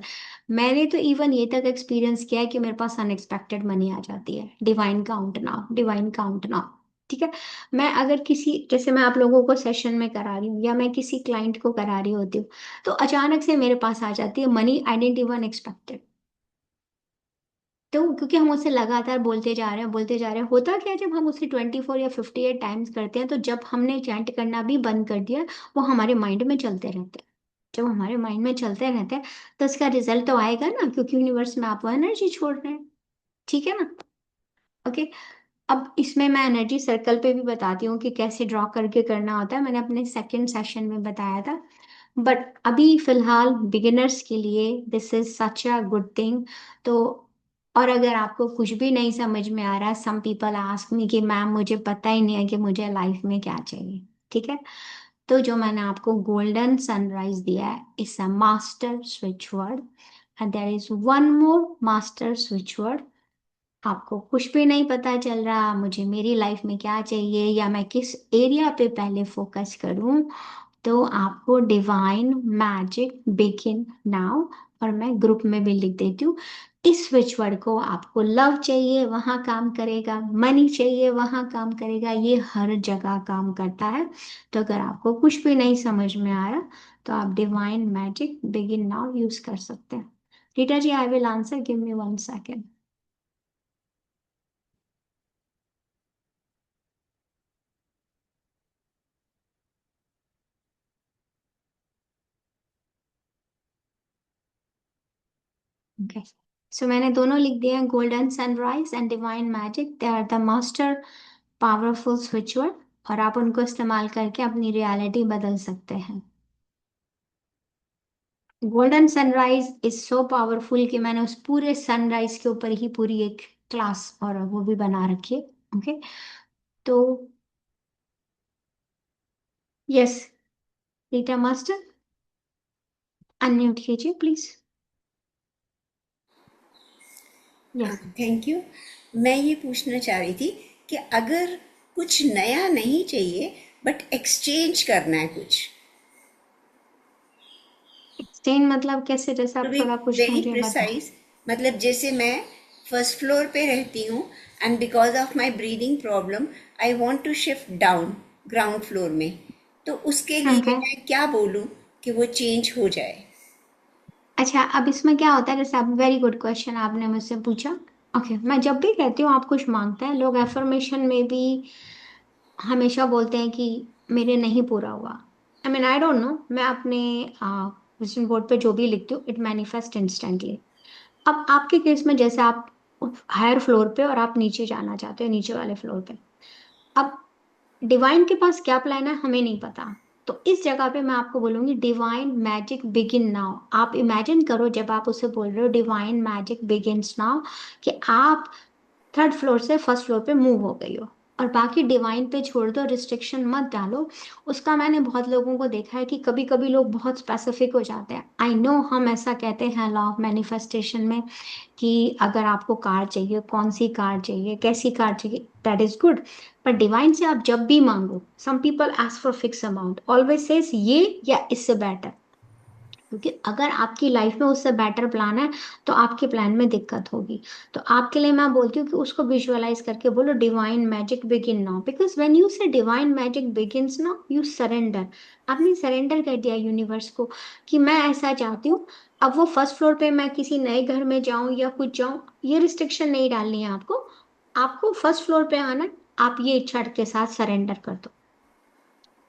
मैंने तो इवन ये तक एक्सपीरियंस किया है कि मेरे पास अनएक्सपेक्टेड मनी आ जाती है। Divine count now, divine count now. ठीक है, मैं अगर किसी, जैसे मैं आप लोगों को सेशन में करा रही हूँ या मैं किसी क्लाइंट को करा रही होती हूँ, तो अचानक से मेरे पास आ जाती है money, I didn't even expected. तो क्योंकि हम उसे लगातार बोलते जा रहे हैं, बोलते जा रहे हैं। होता क्या है, जब हम उसे 24 या 58 टाइम्स करते हैं तो जब हमने चैंट करना भी बंद कर दिया, वो हमारे माइंड में चलते रहते हैं। जब हमारे माइंड में चलते रहते हैं तो इसका रिजल्ट तो आएगा ना, क्योंकि यूनिवर्स में आप वो एनर्जी छोड़ रहे हैं। ठीक है ना। ओके, अब इसमें मैं एनर्जी सर्कल पे भी बताती हूँ कि कैसे ड्रॉ करके करना होता है। मैंने अपने सेकंड सेशन में बताया था, बट अभी फिलहाल बिगिनर्स के लिए this is such a good thing. तो और अगर आपको कुछ भी नहीं समझ में आ रहा, सम पीपल आस्क मी कि मैम मुझे पता ही नहीं है कि मुझे लाइफ में क्या चाहिए। ठीक है, तो जो मैंने आपको गोल्डन सनराइज दिया है is a master switch word, and there is one more master switch word. आपको कुछ भी नहीं पता चल रहा मुझे मेरी लाइफ में क्या चाहिए या मैं किस एरिया पे पहले फोकस करूं, तो आपको डिवाइन मैजिक बिगिन नाउ, और मैं ग्रुप में भी लिख देती हूँ इस स्विच वर्ड को। आपको लव चाहिए वहां काम करेगा, मनी चाहिए वहां काम करेगा, ये हर जगह काम करता है। तो अगर आपको कुछ भी नहीं समझ में आ रहा तो आप divine magic begin now use कर सकते हैं। Rita ji, I will answer, give me 1 second. Okay, so मैंने दोनों लिख दिए हैं, golden sunrise and divine magic, they are the master powerful switch word, और आप उनको इस्तेमाल करके अपनी रियलिटी बदल सकते हैं। Golden sunrise is so powerful कि मैंने उस पूरे सनराइज के ऊपर ही पूरी एक क्लास और वो भी बना रखी है। ओके, तो यस, रीटा मास्टर अनम्यूट कीजिए प्लीज। Yes, thank you. मैं ये पूछना चाह रही थी कि अगर कुछ नया नहीं चाहिए बट एक्सचेंज करना है कुछ, एक्सचेंज मतलब कैसे, जैसे टू आप बी थोड़ा कुछ वेरी मुझे बता। प्रिसाइज, मतलब जैसे मैं फर्स्ट फ्लोर पे रहती हूँ and because of my breathing problem I want to shift down ground floor में, तो उसके लिए ओके, मैं क्या बोलूँ कि वो चेंज हो जाए। अच्छा अब इसमें क्या होता है, जैसे आप, वेरी गुड क्वेश्चन आपने मुझसे पूछा। ओके, मैं जब भी कहती हूँ आप कुछ मांगते हैं, लोग एफर्मेशन में भी हमेशा बोलते हैं कि मेरे नहीं पूरा हुआ। आई मीन आई डोंट नो, मैं अपने विजन बोर्ड पे जो भी लिखती हूँ इट मैनिफेस्ट इंस्टेंटली। अब आपके केस में जैसे आप हायर फ्लोर पे और आप नीचे जाना चाहते हो, नीचे वाले फ्लोर पे, अब डिवाइन के पास क्या प्लान है हमें नहीं पता। तो इस जगह पे मैं आपको बोलूंगी डिवाइन मैजिक बिगिन नाउ। आप इमेजिन करो जब आप उसे बोल रहे हो डिवाइन मैजिक बिगिन्स नाउ, कि आप थर्ड फ्लोर से फर्स्ट फ्लोर पे मूव हो गई हो, और बाकी डिवाइन पे छोड़ दो, रिस्ट्रिक्शन मत डालो। उसका मैंने बहुत लोगों को देखा है कि कभी कभी लोग बहुत स्पेसिफिक हो जाते हैं। आई नो हम ऐसा कहते हैं लॉ ऑफ मैनिफेस्टेशन में कि अगर आपको कार चाहिए, कौन सी कार चाहिए, कैसी कार चाहिए, दैट इज गुड। पर डिवाइन से आप जब भी मांगो, some people ask for fix amount, always says ये या इससे बेटर। क्योंकि अगर आपकी लाइफ में उससे बेटर प्लान है तो आपके प्लान में दिक्कत होगी। तो आपके लिए मैं बोलती हूँ कि उसको विजुअलाइज करके बोलो divine magic begin now, because when you say divine magic begins now you surrender. आपने सरेंडर कर दिया यूनिवर्स को कि मैं ऐसा चाहती हूँ। अब वो फर्स्ट फ्लोर पे मैं किसी नए घर में जाऊं या कुछ जाऊं, ये रिस्ट्रिक्शन नहीं डालनी है आपको। आपको फर्स्ट फ्लोर पे आना है, आप ये इच्छा के साथ सरेंडर कर दो।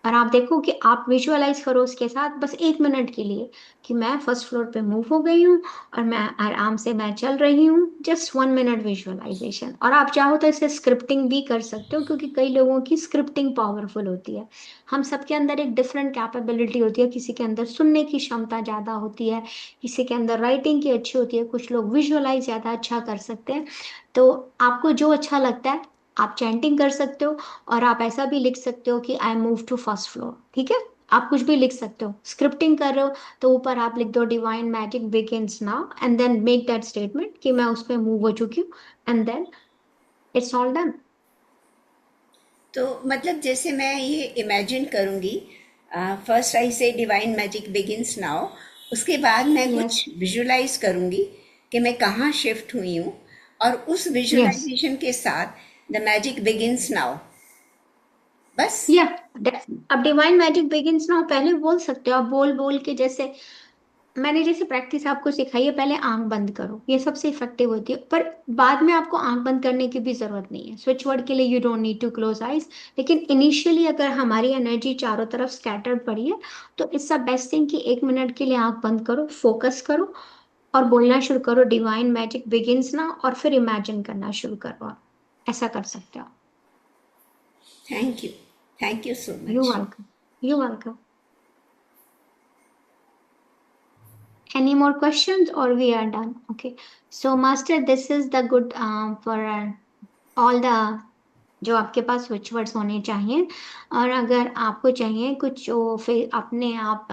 और आप देखो कि आप विजुअलाइज करो उसके साथ बस 1 मिनट के लिए कि मैं फर्स्ट फ्लोर पे मूव हो गई हूँ और मैं आराम से मैं चल रही हूँ। Just 1 minute visualisation. और आप चाहो तो इसे स्क्रिप्टिंग भी कर सकते हो, क्योंकि कई लोगों की स्क्रिप्टिंग पावरफुल होती है। हम सबके अंदर एक डिफरेंट कैपेबिलिटी होती है। किसी के अंदर सुनने की क्षमता ज़्यादा होती है, किसी के अंदर राइटिंग की अच्छी होती है, कुछ लोग विजुअलाइज ज़्यादा अच्छा कर सकते हैं। तो आपको जो अच्छा लगता है आप चैंटिंग कर सकते हो, और आप ऐसा भी लिख सकते हो कि I move to first floor. ठीक है, आप कुछ भी लिख सकते हो। स्क्रिप्टिंग कर रहे हो तो ऊपर आप लिख दो divine magic begins now and then make that statement कि मैं उस पर मूव हो चुकी हूँ, and then it's all done. तो मतलब जैसे मैं ये इमेजिन करूँगी, फर्स्ट आई से डिवाइन मैजिक बिगिंस नाउ, उसके बाद मैं यस, कुछ विजुलाइज करूँगी कि मैं कहाँ शिफ्ट हुई हूँ, और उस यस, विजुलाइजेशन के साथ द मैजिक बिगिंस नाउ, बस। या अब डिवाइन मैजिक बिगिंस नाउ पहले बोल सकते हो आप, बोल बोल के, जैसे मैंने जैसे प्रैक्टिस आपको सिखाई है, पहले आंख बंद करो, ये सबसे इफेक्टिव होती है। पर बाद में आपको आंख बंद करने की भी जरूरत नहीं है, स्विच वर्ड के लिए you don't need to close eyes. लेकिन इनिशियली अगर हमारी एनर्जी चारों तरफ स्कैटर्ड पड़ी है तो इट्स अ बेस्ट थिंग कि 1 मिनट के लिए आंख बंद करो, फोकस करो और बोलना शुरू करो डिवाइन मैजिक बिगिंस ना, और फिर इमेजिन करना शुरू करो। आप ऐसा कर सकते हो। Thank you so you much. Welcome, you welcome. Any more questions or we are done? Okay. So master, this is the good for all the जो आपके पास स्विच वर्ड्स होने चाहिए। और अगर आपको चाहिए कुछ जो फिर अपने आप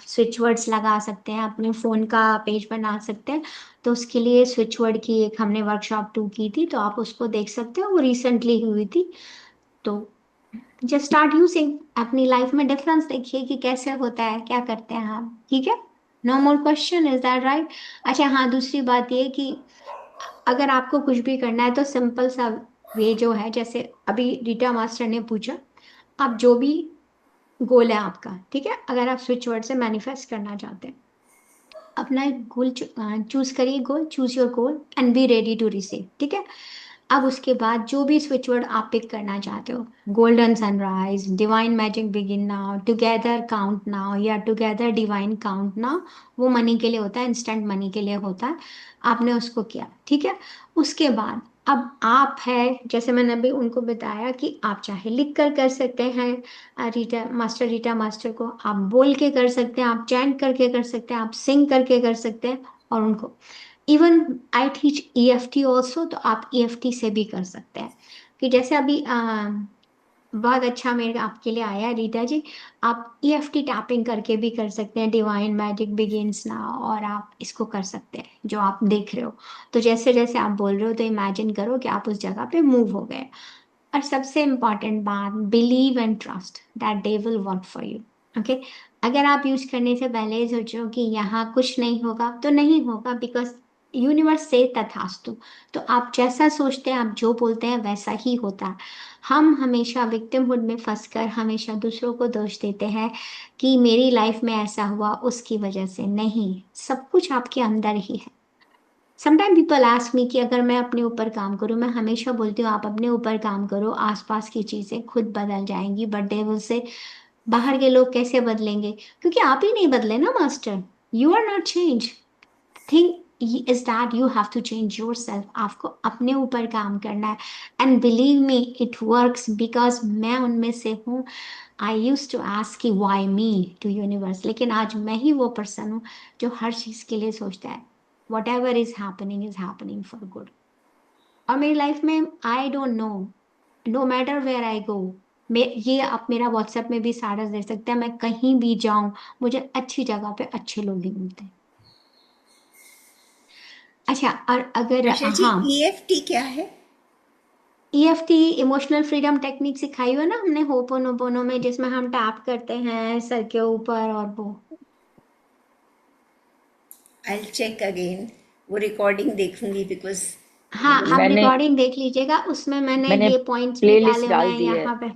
स्विच वर्ड्स लगा सकते हैं, अपने फ़ोन का पेज बना सकते हैं, तो उसके लिए स्विच वर्ड की एक हमने वर्कशॉप 2 की थी, तो आप उसको देख सकते हो, वो रिसेंटली हुई थी। तो जस्ट स्टार्ट यूजिंग, अपनी लाइफ में डिफरेंस देखिए कि कैसे होता है, क्या करते हैं आप। ठीक है, no more question, is that right? अच्छा हाँ, दूसरी बात ये कि अगर आपको कुछ भी करना है तो सिंपल सा वे जो है, जैसे अभी रीटा मास्टर ने पूछा, आप जो भी गोल है आपका, ठीक है, अगर आप स्विच वर्ड से मैनिफेस्ट करना चाहते हैं, अपना एक गोल चूज करिए, goal, choose your goal and be ready to receive. ठीक है, अब उसके बाद जो भी स्विच वर्ड आप पिक करना चाहते हो, golden sunrise, divine magic begin now, together count now, या टुगेदर डिवाइन काउंट नाउ, वो मनी के लिए होता है, इंस्टेंट मनी के लिए होता है। आपने उसको किया, ठीक है। उसके बाद अब आप है, जैसे मैंने अभी उनको बताया कि आप चाहे लिख कर सकते हैं, रीटा मास्टर को आप बोल के कर सकते हैं, आप चैंट करके कर सकते हैं, आप सिंग करके कर सकते हैं। और उनको even I teach EFT also, तो आप ईएफटी से भी कर सकते हैं। कि जैसे अभी बहुत अच्छा मेरे आपके लिए आया है रीटा जी, आप ईएफटी टैपिंग करके भी कर सकते हैं डिवाइन मैजिक बिगिंस नाउ, और आप इसको कर सकते हैं जो आप देख रहे हो। तो जैसे जैसे आप बोल रहे हो तो इमेजिन करो कि आप उस जगह पे मूव हो गए। और सबसे इम्पॉर्टेंट बात, believe and trust that they will work for you. Okay, अगर आप यूज करने से पहले ही सोचो कि यहाँ कुछ नहीं होगा तो नहीं होगा, बिकॉज यूनिवर्स से तथास्तु। तो आप जैसा सोचते हैं, आप जो बोलते हैं वैसा ही होता है। हम हमेशा विक्टिमहुड में फंसकर हमेशा दूसरों को दोष देते हैं कि मेरी लाइफ में ऐसा हुआ उसकी वजह से। नहीं, सब कुछ आपके अंदर ही है। समटाइम पीपल आस्क मी कि अगर मैं अपने ऊपर काम करूं, मैं हमेशा बोलती हूँ आप अपने ऊपर काम करो, आसपास की चीजें खुद बदल जाएंगी। बट दे विल से बाहर के लोग कैसे बदलेंगे, क्योंकि आप ही नहीं बदले ना master, you are not change. Thing is that you have to change yourself, आपको अपने ऊपर काम करना है। And believe me it works, because मैं उनमें से हूँ। आई यूज टू आस्क कि वाई मी टू यूनिवर्स, लेकिन आज मैं ही वो पर्सन हूँ जो हर चीज के लिए सोचता है whatever is happening for good. और मेरी लाइफ में I don't know, no matter where I go, मैं ये आप मेरा व्हाट्सएप में भी सारा दे सकते हैं, मैं कहीं भी जाऊं मुझे अच्छी जगह पे अच्छे लोग ही मिलते हैं। अच्छा, और अगर आशा जी, हाँ, EFT क्या है? EFT इमोशनल फ्रीडम टेक्निक सिखाई हुई है ना हमने होपोनोपोनो में, जिसमें हम टैप करते हैं सर के ऊपर और वो। आई चेक अगेन, वो रिकॉर्डिंग देखूंगी बिकॉज हाँ, आप मैंने रिकॉर्डिंग देख लीजिएगा, उसमें मैंने मैंने ये पॉइंट्स भी प्लेलिस्ट डाले हुए डाल हैं दी है। यहाँ पे।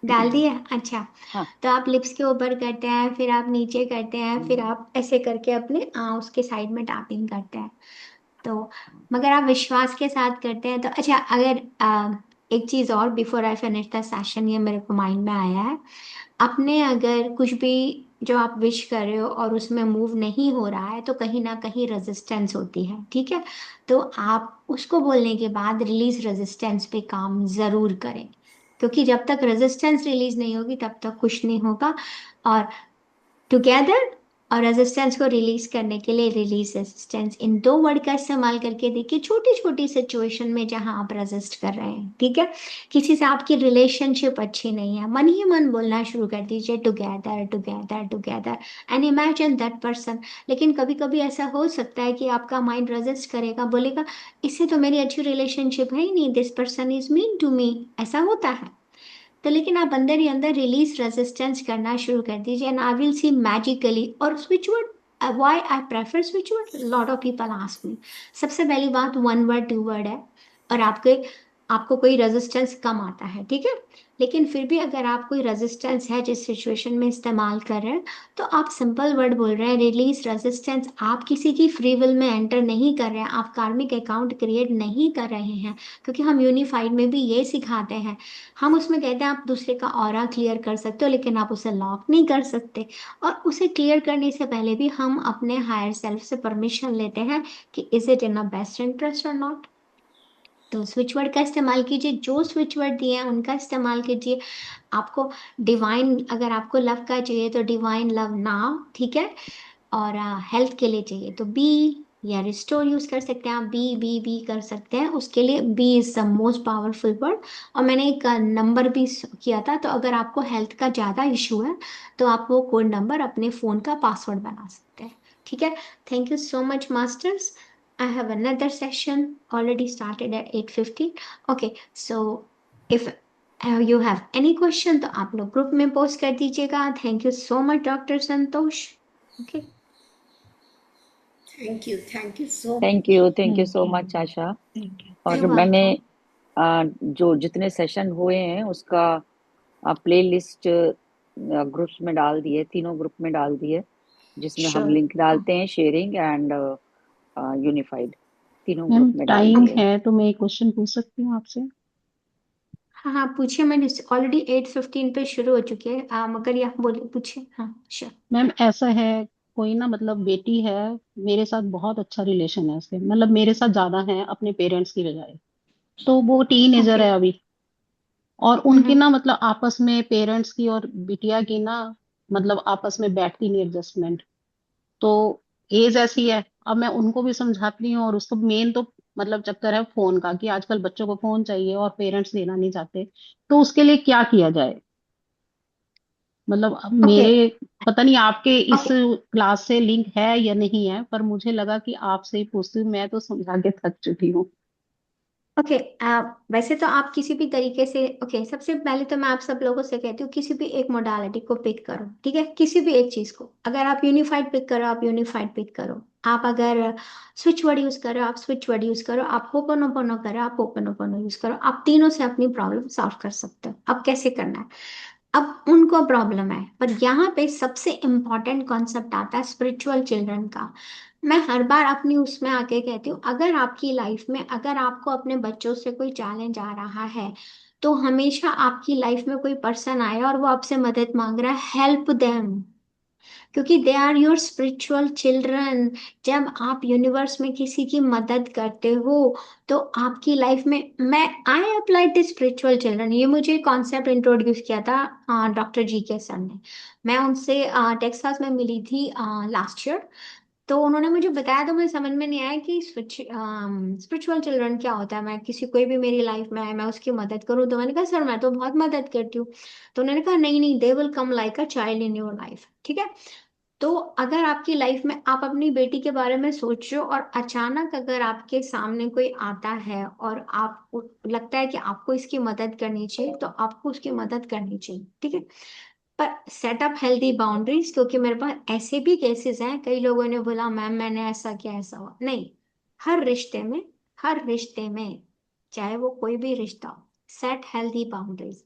डाल दिए, अच्छा। हाँ। तो आप लिप्स के ऊपर करते हैं, फिर आप नीचे करते हैं, फिर आप ऐसे करके अपने उसके साइड में टैपिंग करते हैं। तो मगर आप विश्वास के साथ करते हैं तो अच्छा। अगर एक चीज और before I finish the session, ये मेरे को माइंड में आया है, आपने अगर कुछ भी जो आप विश कर रहे हो और उसमें मूव नहीं हो रहा है तो कहीं ना कहीं रेजिस्टेंस होती है, ठीक है। तो आप उसको बोलने के बाद रिलीज रेजिस्टेंस पे काम जरूर करें, क्योंकि जब तक रेजिस्टेंस रिलीज नहीं होगी तब तक कुछ नहीं होगा। और टुगेदर और रेजिस्टेंस को रिलीज करने के लिए रिलीज रेजिस्टेंस, इन दो वर्ड का इस्तेमाल करके देखिए छोटी छोटी सिचुएशन में जहां आप रेजिस्ट कर रहे हैं, ठीक है। किसी से आपकी रिलेशनशिप अच्छी नहीं है, मन ही मन बोलना शुरू कर दीजिए together together together and imagine that person. लेकिन कभी कभी ऐसा हो सकता है कि आपका माइंड रेजिस्ट करेगा, बोलेगा इससे तो मेरी अच्छी रिलेशनशिप है ही नहीं, this person is mean to me, ऐसा होता है। तो लेकिन आप अंदर ही अंदर रिलीज रेजिस्टेंस करना शुरू कर दीजिए and I will see magically. और switch word, why I prefer switch word, lot of people ask me. सबसे पहली बात, वन वर्ड टू वर्ड है, और आपके आपको कोई रेजिस्टेंस कम आता है, ठीक है। लेकिन फिर भी अगर आप कोई रेजिस्टेंस है जिस सिचुएशन में इस्तेमाल कर रहे हैं, तो आप सिंपल वर्ड बोल रहे हैं रिलीज रेजिस्टेंस। आप किसी की फ्री विल में एंटर नहीं कर रहे हैं, आप कार्मिक अकाउंट क्रिएट नहीं कर रहे हैं, क्योंकि हम यूनिफाइड में भी ये सिखाते हैं। हम उसमें कहते हैं आप दूसरे का ऑरा क्लियर कर सकते हो, लेकिन आप उसे लॉक नहीं कर सकते। और उसे क्लियर करने से पहले भी हम अपने हायर सेल्फ से परमिशन लेते हैं कि is it in a best interest और नॉट। तो स्विच वर्ड का इस्तेमाल कीजिए, जो स्विच वर्ड दिए हैं उनका इस्तेमाल कीजिए। आपको डिवाइन, अगर आपको लव का चाहिए तो डिवाइन लव नाउ, ठीक है। और हेल्थ के लिए चाहिए तो बी या रिस्टोर यूज कर सकते हैं, आप बी कर सकते हैं, उसके लिए be is the most powerful word. और मैंने एक नंबर भी किया था, तो अगर आपको हेल्थ का ज़्यादा इशू है तो आप वो कोड नंबर अपने फ़ोन का पासवर्ड बना सकते हैं, ठीक है। Thank you so much masters. I have another session already started at 8:15. Okay, so if you have any question तो आप लोग ग्रुप में पोस्ट कर दीजिएगा। Thank you so much doctor Santosh. Okay, thank you so thank much. You, thank you so thank much Asha. You, और you मैंने welcome. जो जितने सेशन हुए हैं उसका प्ले लिस्ट ग्रुप्स में डाल दी है, तीनों ग्रुप में डाल दी है, जिसमें हम श्योर। लिंक डालते हैं, शेयरिंग एंड यूनिफाइड, तीनों ग्रुप मैम में डाल टाइम दिए। है तो मैं एक क्वेश्चन पूछ सकती हूँ आपसे? हाँ हाँ पूछिए, मैंने ऑलरेडी 8:15 पे शुरू हो चुकी है, मगर ये आप बोलिए, पूछिए, हाँ श्योर। मैम ऐसा है, कोई ना मतलब बेटी है, मेरे साथ बहुत अच्छा रिलेशन है उसके, मतलब मेरे साथ ज्यादा है अपने पेरेंट्स की बजाय। तो वो टीनेजर ओके। है अभी, और उनकी ना मतलब आपस में पेरेंट्स की और बिटिया की ना मतलब आपस में बैठती नहीं एडजस्टमेंट। तो एज ऐसी है, अब मैं उनको भी समझाती हूँ और उसको मेन तो मतलब चक्कर है फोन का, कि आजकल बच्चों को फोन चाहिए और पेरेंट्स देना नहीं चाहते। तो उसके लिए क्या किया जाए? मतलब अब ओके। मेरे पता नहीं आपके इस ओके। क्लास से लिंक है या नहीं है, पर मुझे लगा कि आपसे ही पूछती हूँ, मैं तो समझा के थक चुकी हूँ। ओके, वैसे तो आप किसी भी तरीके से, ओके, सबसे पहले तो मैं आप सब लोगों से कहती हूँ किसी भी एक मोडालिटी को पिक करो, ठीक है। किसी भी एक चीज को, अगर आप यूनिफाइड पिक करो आप यूनिफाइड पिक करो, आप अगर स्विच वर्ड यूज करो आप स्विच वर्ड यूज करो, आप होपोनोपोनो करो आप होपोनोपोनो यूज करो, आप तीनों से अपनी प्रॉब्लम सॉल्व कर सकते हो। अब कैसे करना है, अब उनको प्रॉब्लम है, पर यहाँ पे सबसे इम्पोर्टेंट कॉन्सेप्ट आता है स्पिरिचुअल चिल्ड्रन का। मैं हर बार अपनी उसमें आके कहती हूँ, अगर आपकी लाइफ में अगर आपको अपने बच्चों से कोई चैलेंज आ रहा है, तो हमेशा आपकी लाइफ में कोई पर्सन आया और वो आपसे मदद मांग रहा है, हेल्प देम, क्योंकि they are your spiritual children. जब आप यूनिवर्स में किसी की मदद करते हो, तो आपकी लाइफ में, मैं I applied the spiritual children, ये मुझे कॉन्सेप्ट इंट्रोड्यूस किया था डॉक्टर जी के सर ने। मैं उनसे टेक्सास में मिली थी लास्ट ईयर। तो उन्होंने मुझे बताया, तो मुझे समझ में नहीं आया कि स्पिरिचुअल चिल्ड्रन क्या होता है। मैं किसी कोई भी मेरी लाइफ में आए, मैं उसकी मदद करूँ, तो मैंने कहा सर मैं तो बहुत मदद करती हूँ। तो उन्होंने कहा नहीं नहीं, they will come like a child in your life, ठीक है। तो अगर आपकी लाइफ में आप अपनी बेटी के बारे में सोच रहे हो, और अचानक अगर आपके सामने कोई आता है और आपको लगता है कि आपको इसकी मदद करनी चाहिए, तो आपको उसकी मदद करनी चाहिए, ठीक है। पर सेट अप हेल्दी बाउंड्रीज, क्योंकि मेरे पास ऐसे भी केसेस हैं, कई लोगों ने बोला मैम मैंने ऐसा किया, ऐसा हुआ नहीं। हर रिश्ते में, हर रिश्ते में, चाहे वो कोई भी रिश्ता हो, सेट हेल्दी बाउंड्रीज।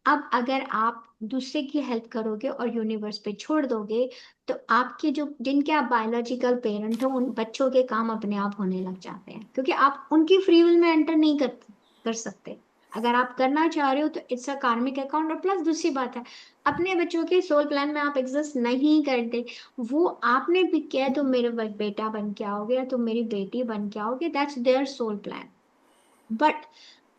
अब अगर आप दूसरे की हेल्प करोगे और यूनिवर्स पे छोड़ दोगे, तो आपके जो जिनके आप बायोलॉजिकल पेरेंट हो, उन बच्चों के काम अपने आप होने लग जाते हैं, क्योंकि आप उनकी फ्री विल में एंटर नहीं कर सकते। अगर आप करना चाह रहे हो तो इट्स अ कार्मिक अकाउंट। और प्लस दूसरी बात है, अपने बच्चों के सोल प्लान में आप एग्जिस्ट नहीं करते। वो आपने भी किया है, तुम मेरे बेटा बन के आओगे या तुम मेरी बेटी बन के आओगे, that's their soul plan. But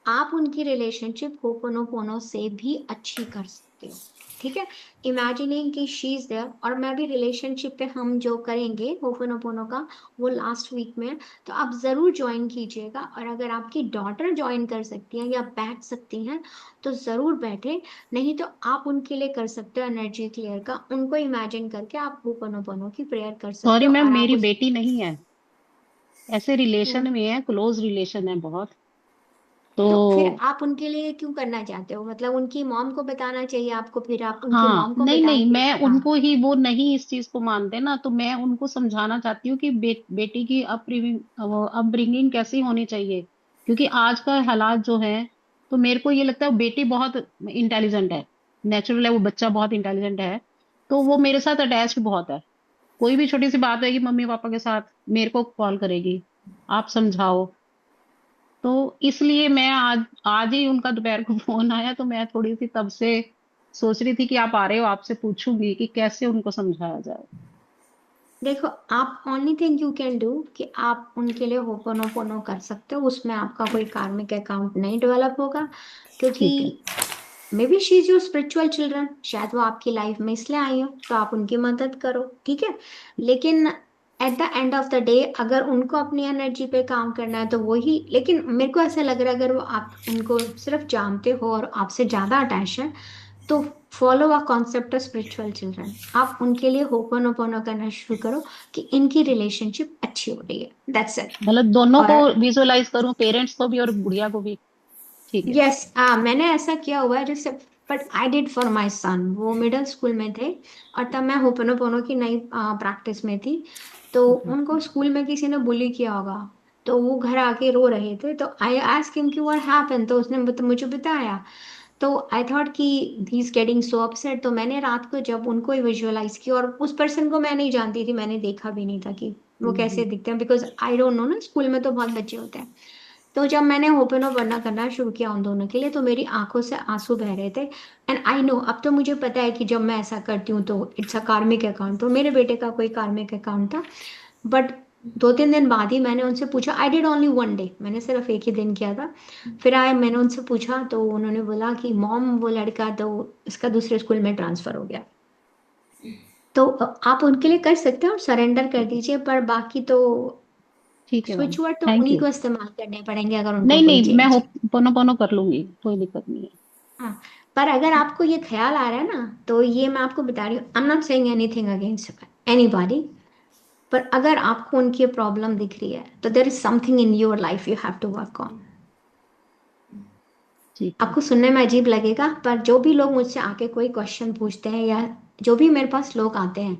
आप उनकी रिलेशनशिप होपोनोपोनो से भी अच्छी कर सकते हो, ठीक है। इमेजिनिंग कि शी इज देयर, और मैं भी रिलेशनशिप पे हम जो करेंगे होपोनोपोनो का, वो लास्ट वीक में है। तो आप जरूर ज्वाइन कीजिएगा, और अगर आपकी डॉटर ज्वाइन कर सकती है या बैठ सकती हैं, तो जरूर बैठे। नहीं तो आप उनके लिए कर सकते हो एनर्जी क्लियर का, उनको इमेजिन करके आप होपोनोपोनो की प्रेयर कर सकते सॉरी हो, मैम, और आप मेरी उस बेटी नहीं है, ऐसे रिलेशन में है, क्लोज रिलेशन है बहुत। तो फिर तो आप उनके लिए क्यों करना चाहते हो? मतलब उनकी मॉम को बताना चाहिए आपको, फिर आप उनकी हाँ, मॉम को नहीं नहीं, बताइए। मैं हाँ। उनको ही, वो नहीं इस चीज को मानते ना, तो मैं उनको समझाना चाहती हूँ कि बेटी की अपब्रिंगिंग कैसी होनी चाहिए। क्योंकि आज का हालात जो है, तो मेरे को ये लगता है बेटी बहुत इंटेलिजेंट है, नेचुरल है, वो बच्चा बहुत इंटेलिजेंट है। तो वो मेरे साथ अटैच्ड बहुत है। कोई भी छोटी सी बात है कि मम्मी पापा के साथ, मेरे को कॉल करेगी, आप समझाओ। तो इसलिए मैं आज आज ही उनका दोपहर को फोन आया, तो मैं थोड़ी सी तब से सोच रही थी कि आप आ रहे हो, आपसे पूछूंगी कि कैसे उनको समझाया जाए। देखो, आप only thing you can do कि आप उनके लिए होपोनोपोनो कर सकते हो, उसमें आपका कोई कार्मिक अकाउंट नहीं डेवलप होगा, क्योंकि ठीक है। May be she is your spiritual children, शायद वो आपकी लाइफ में इसलिए आई हो, तो आप उनकी मदद करो, ठीक है। लेकिन at the end of the day, अगर उनको अपनी एनर्जी पे काम करना है तो वो ही, लेकिन मेरे को ऐसा लग रहा है अगर वो आप उनको सिर्फ जानते हो और आपसे ज्यादा अटैच है, तो follow a concept of spiritual children. आप उनके लिए होपोनोपोनो करना शुरू करो कि इनकी रिलेशनशिप अच्छी हो रही है, दैट्स इट। मतलब दोनों को और विजुअलाइज करूं, पेरेंट्स को भी और गुड़िया को भी। ठीक है। यस, मैंने ऐसा किया हुआ है जैसे, but I did for my son, वो मिडिल स्कूल में थे, और तब मैं होपोनोपोनो की नई प्रैक्टिस में थी। तो उनको स्कूल में किसी ने बुली किया होगा, तो वो घर आके रो रहे थे, तो आई आस्क्ड हिम कि व्हाट हैपेंड, तो उसने मुझे बताया। तो आई थॉट कि he is getting so upset, तो मैंने रात को जब उनको विजुअलाइज किया, और उस पर्सन को मैं नहीं जानती थी, मैंने देखा भी नहीं था कि वो कैसे दिखते हैं, बिकॉज आई डोंट नो ना, स्कूल में तो बहुत बच्चे होते हैं। तो जब मैंने ओपन और वरना करना शुरू किया उन दोनों के लिए, तो मेरी आंखों से आंसू बह रहे थे। एंड आई नो, अब तो मुझे पता है कि जब मैं ऐसा करती हूँ तो इट्स अ कार्मिक अकाउंट, तो मेरे बेटे का कोई कार्मिक अकाउंट था। बट 2-3 दिन बाद ही मैंने उनसे पूछा, आई डिड ओनली 1 डे, मैंने सिर्फ एक ही दिन किया था। फिर मैंने उनसे पूछा, तो उन्होंने बोला कि मॉम वो लड़का तो इसका दूसरे स्कूल में ट्रांसफर हो गया। तो आप उनके लिए कर सकते हो और सरेंडर कर दीजिए, पर बाकी तो ठीक है मैम, स्विच वर्ड तो थैंक उन्हीं यू। को इस्तेमाल करने पड़ेंगे अगर उनको नहीं कोई नहीं, मैं चेंज है। पोनो पोनो कर लूंगी, कोई दिक्कत नहीं है। हाँ, पर अगर आपको ये ख्याल आ रहा है ना, तो ये मैं आपको बता रही हूँ, I am not saying anything against anybody, पर अगर आपको उनकी प्रॉब्लम दिख रही है, तो there is something in your life you have to work on. ठीक है। आपको सुनने में अजीब लगेगा, पर जो भी लोग मुझसे आके कोई क्वेश्चन पूछते हैं, या जो भी मेरे पास लोग आते हैं,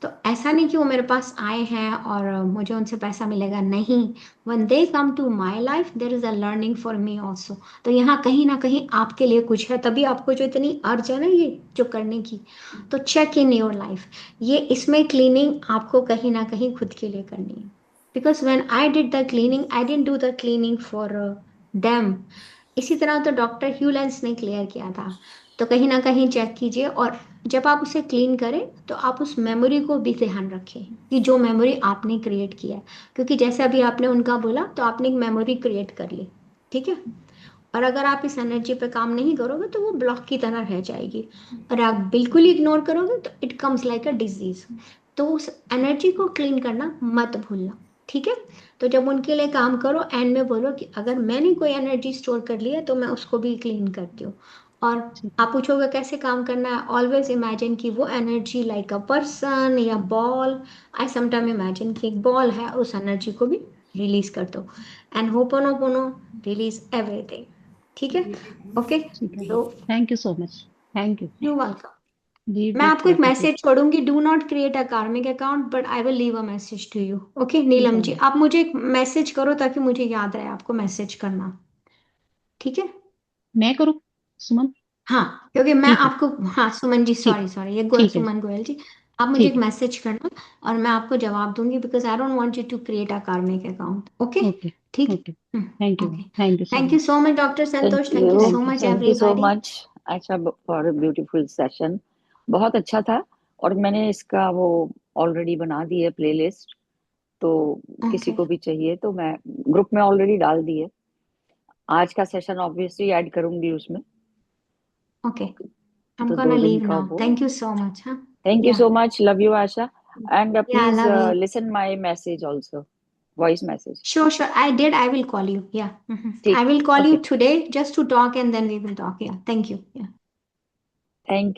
तो ऐसा नहीं कि वो मेरे पास आए हैं और मुझे उनसे पैसा मिलेगा, नहीं। when they come to my life there is a learning for me also। तो यहाँ कहीं ना कहीं आपके लिए कुछ है, तभी आपको जो इतनी अर्ज है ना ये जो करने की। तो चेक इन योर लाइफ, ये इसमें क्लीनिंग आपको कहीं ना कहीं खुद के लिए करनी है। Because when I did the cleaning I didn't do the cleaning for them। इसी तरह तो डॉक्टर ह्यूलेंस ने क्लियर किया था। तो कहीं ना कहीं चेक कीजिए, और जब आप उसे क्लीन करें तो आप उस मेमोरी को भी ध्यान रखें कि जो मेमोरी आपने क्रिएट किया है, क्योंकि जैसे अभी आपने उनका बोला तो आपने एक मेमोरी क्रिएट कर ली, ठीक है। और अगर आप इस एनर्जी पे काम नहीं करोगे तो वो ब्लॉक की तरह रह जाएगी, और आप बिल्कुल इग्नोर करोगे तो it comes like a disease. तो उस एनर्जी को क्लीन करना मत भूलना, ठीक है। तो जब उनके लिए काम करो एंड में बोलो कि अगर मैंने कोई एनर्जी स्टोर कर ली है तो मैं उसको भी क्लीन करती हूँ। और ठीक है। आप पूछोगे कैसे काम करना है, ऑलवेज इमेजिन कि वो एनर्जी लाइक अ पर्सन या बॉल। आई समटाइम इमेजिन कि एक बॉल है, उस एनर्जी को भी रिलीज कर दो, एंड होपोनोपोनो रिलीज एवरीथिंग, ठीक है। ओके, ठीक है। तो thank you so much. Thank you. You welcome. जी मैं आपको एक ठीक है। मैसेज छोड़ूंगी, do not create a karmic account but I will leave a message to you. Okay Neelam ji, done. आप मुझे एक मैसेज करो ताकि मुझे याद रहे आपको मैसेज करना, ठीक है। मैं करूँ सुमन? हाँ, क्योंकि मैं ठीक है। आपको, हाँ सुमन जी, ठीक। सॉरी सॉरी, ये ठीक है। सुमन गोयल जी, आप मुझे एक ठीक है। मैसेज करना और मैं आपको जवाब दूंगी, because I don't want you to create a karmic account. Okay, okay. ठीक ओके। थैंक है। You. Okay, thank you so thank you much. So much doctor thank Santosh, thank you you, so much thank you so everybody. Much Asha for beautiful session. बहुत अच्छा था। और मैंने इसका वो already बना दी है प्लेलिस्ट, तो किसी ओके को भी चाहिए तो मैं ग्रुप में ऑलरेडी डाल दी है। आज का सेशन ऑब्वियसली ऐड करूंगी उसमें। ओके, आई एम तो गोना 2 दिन लीव का नाउ, वो। Thank you so much. हाँ, thank you yeah so much, love you Asha. And yeah please love you. Listen my message also, voice message. Sure, sure. I did. I will call you. Yeah. I ठीक। will call okay. you today just to talk and then we will talk. Yeah. Thank you. Yeah. Thank you.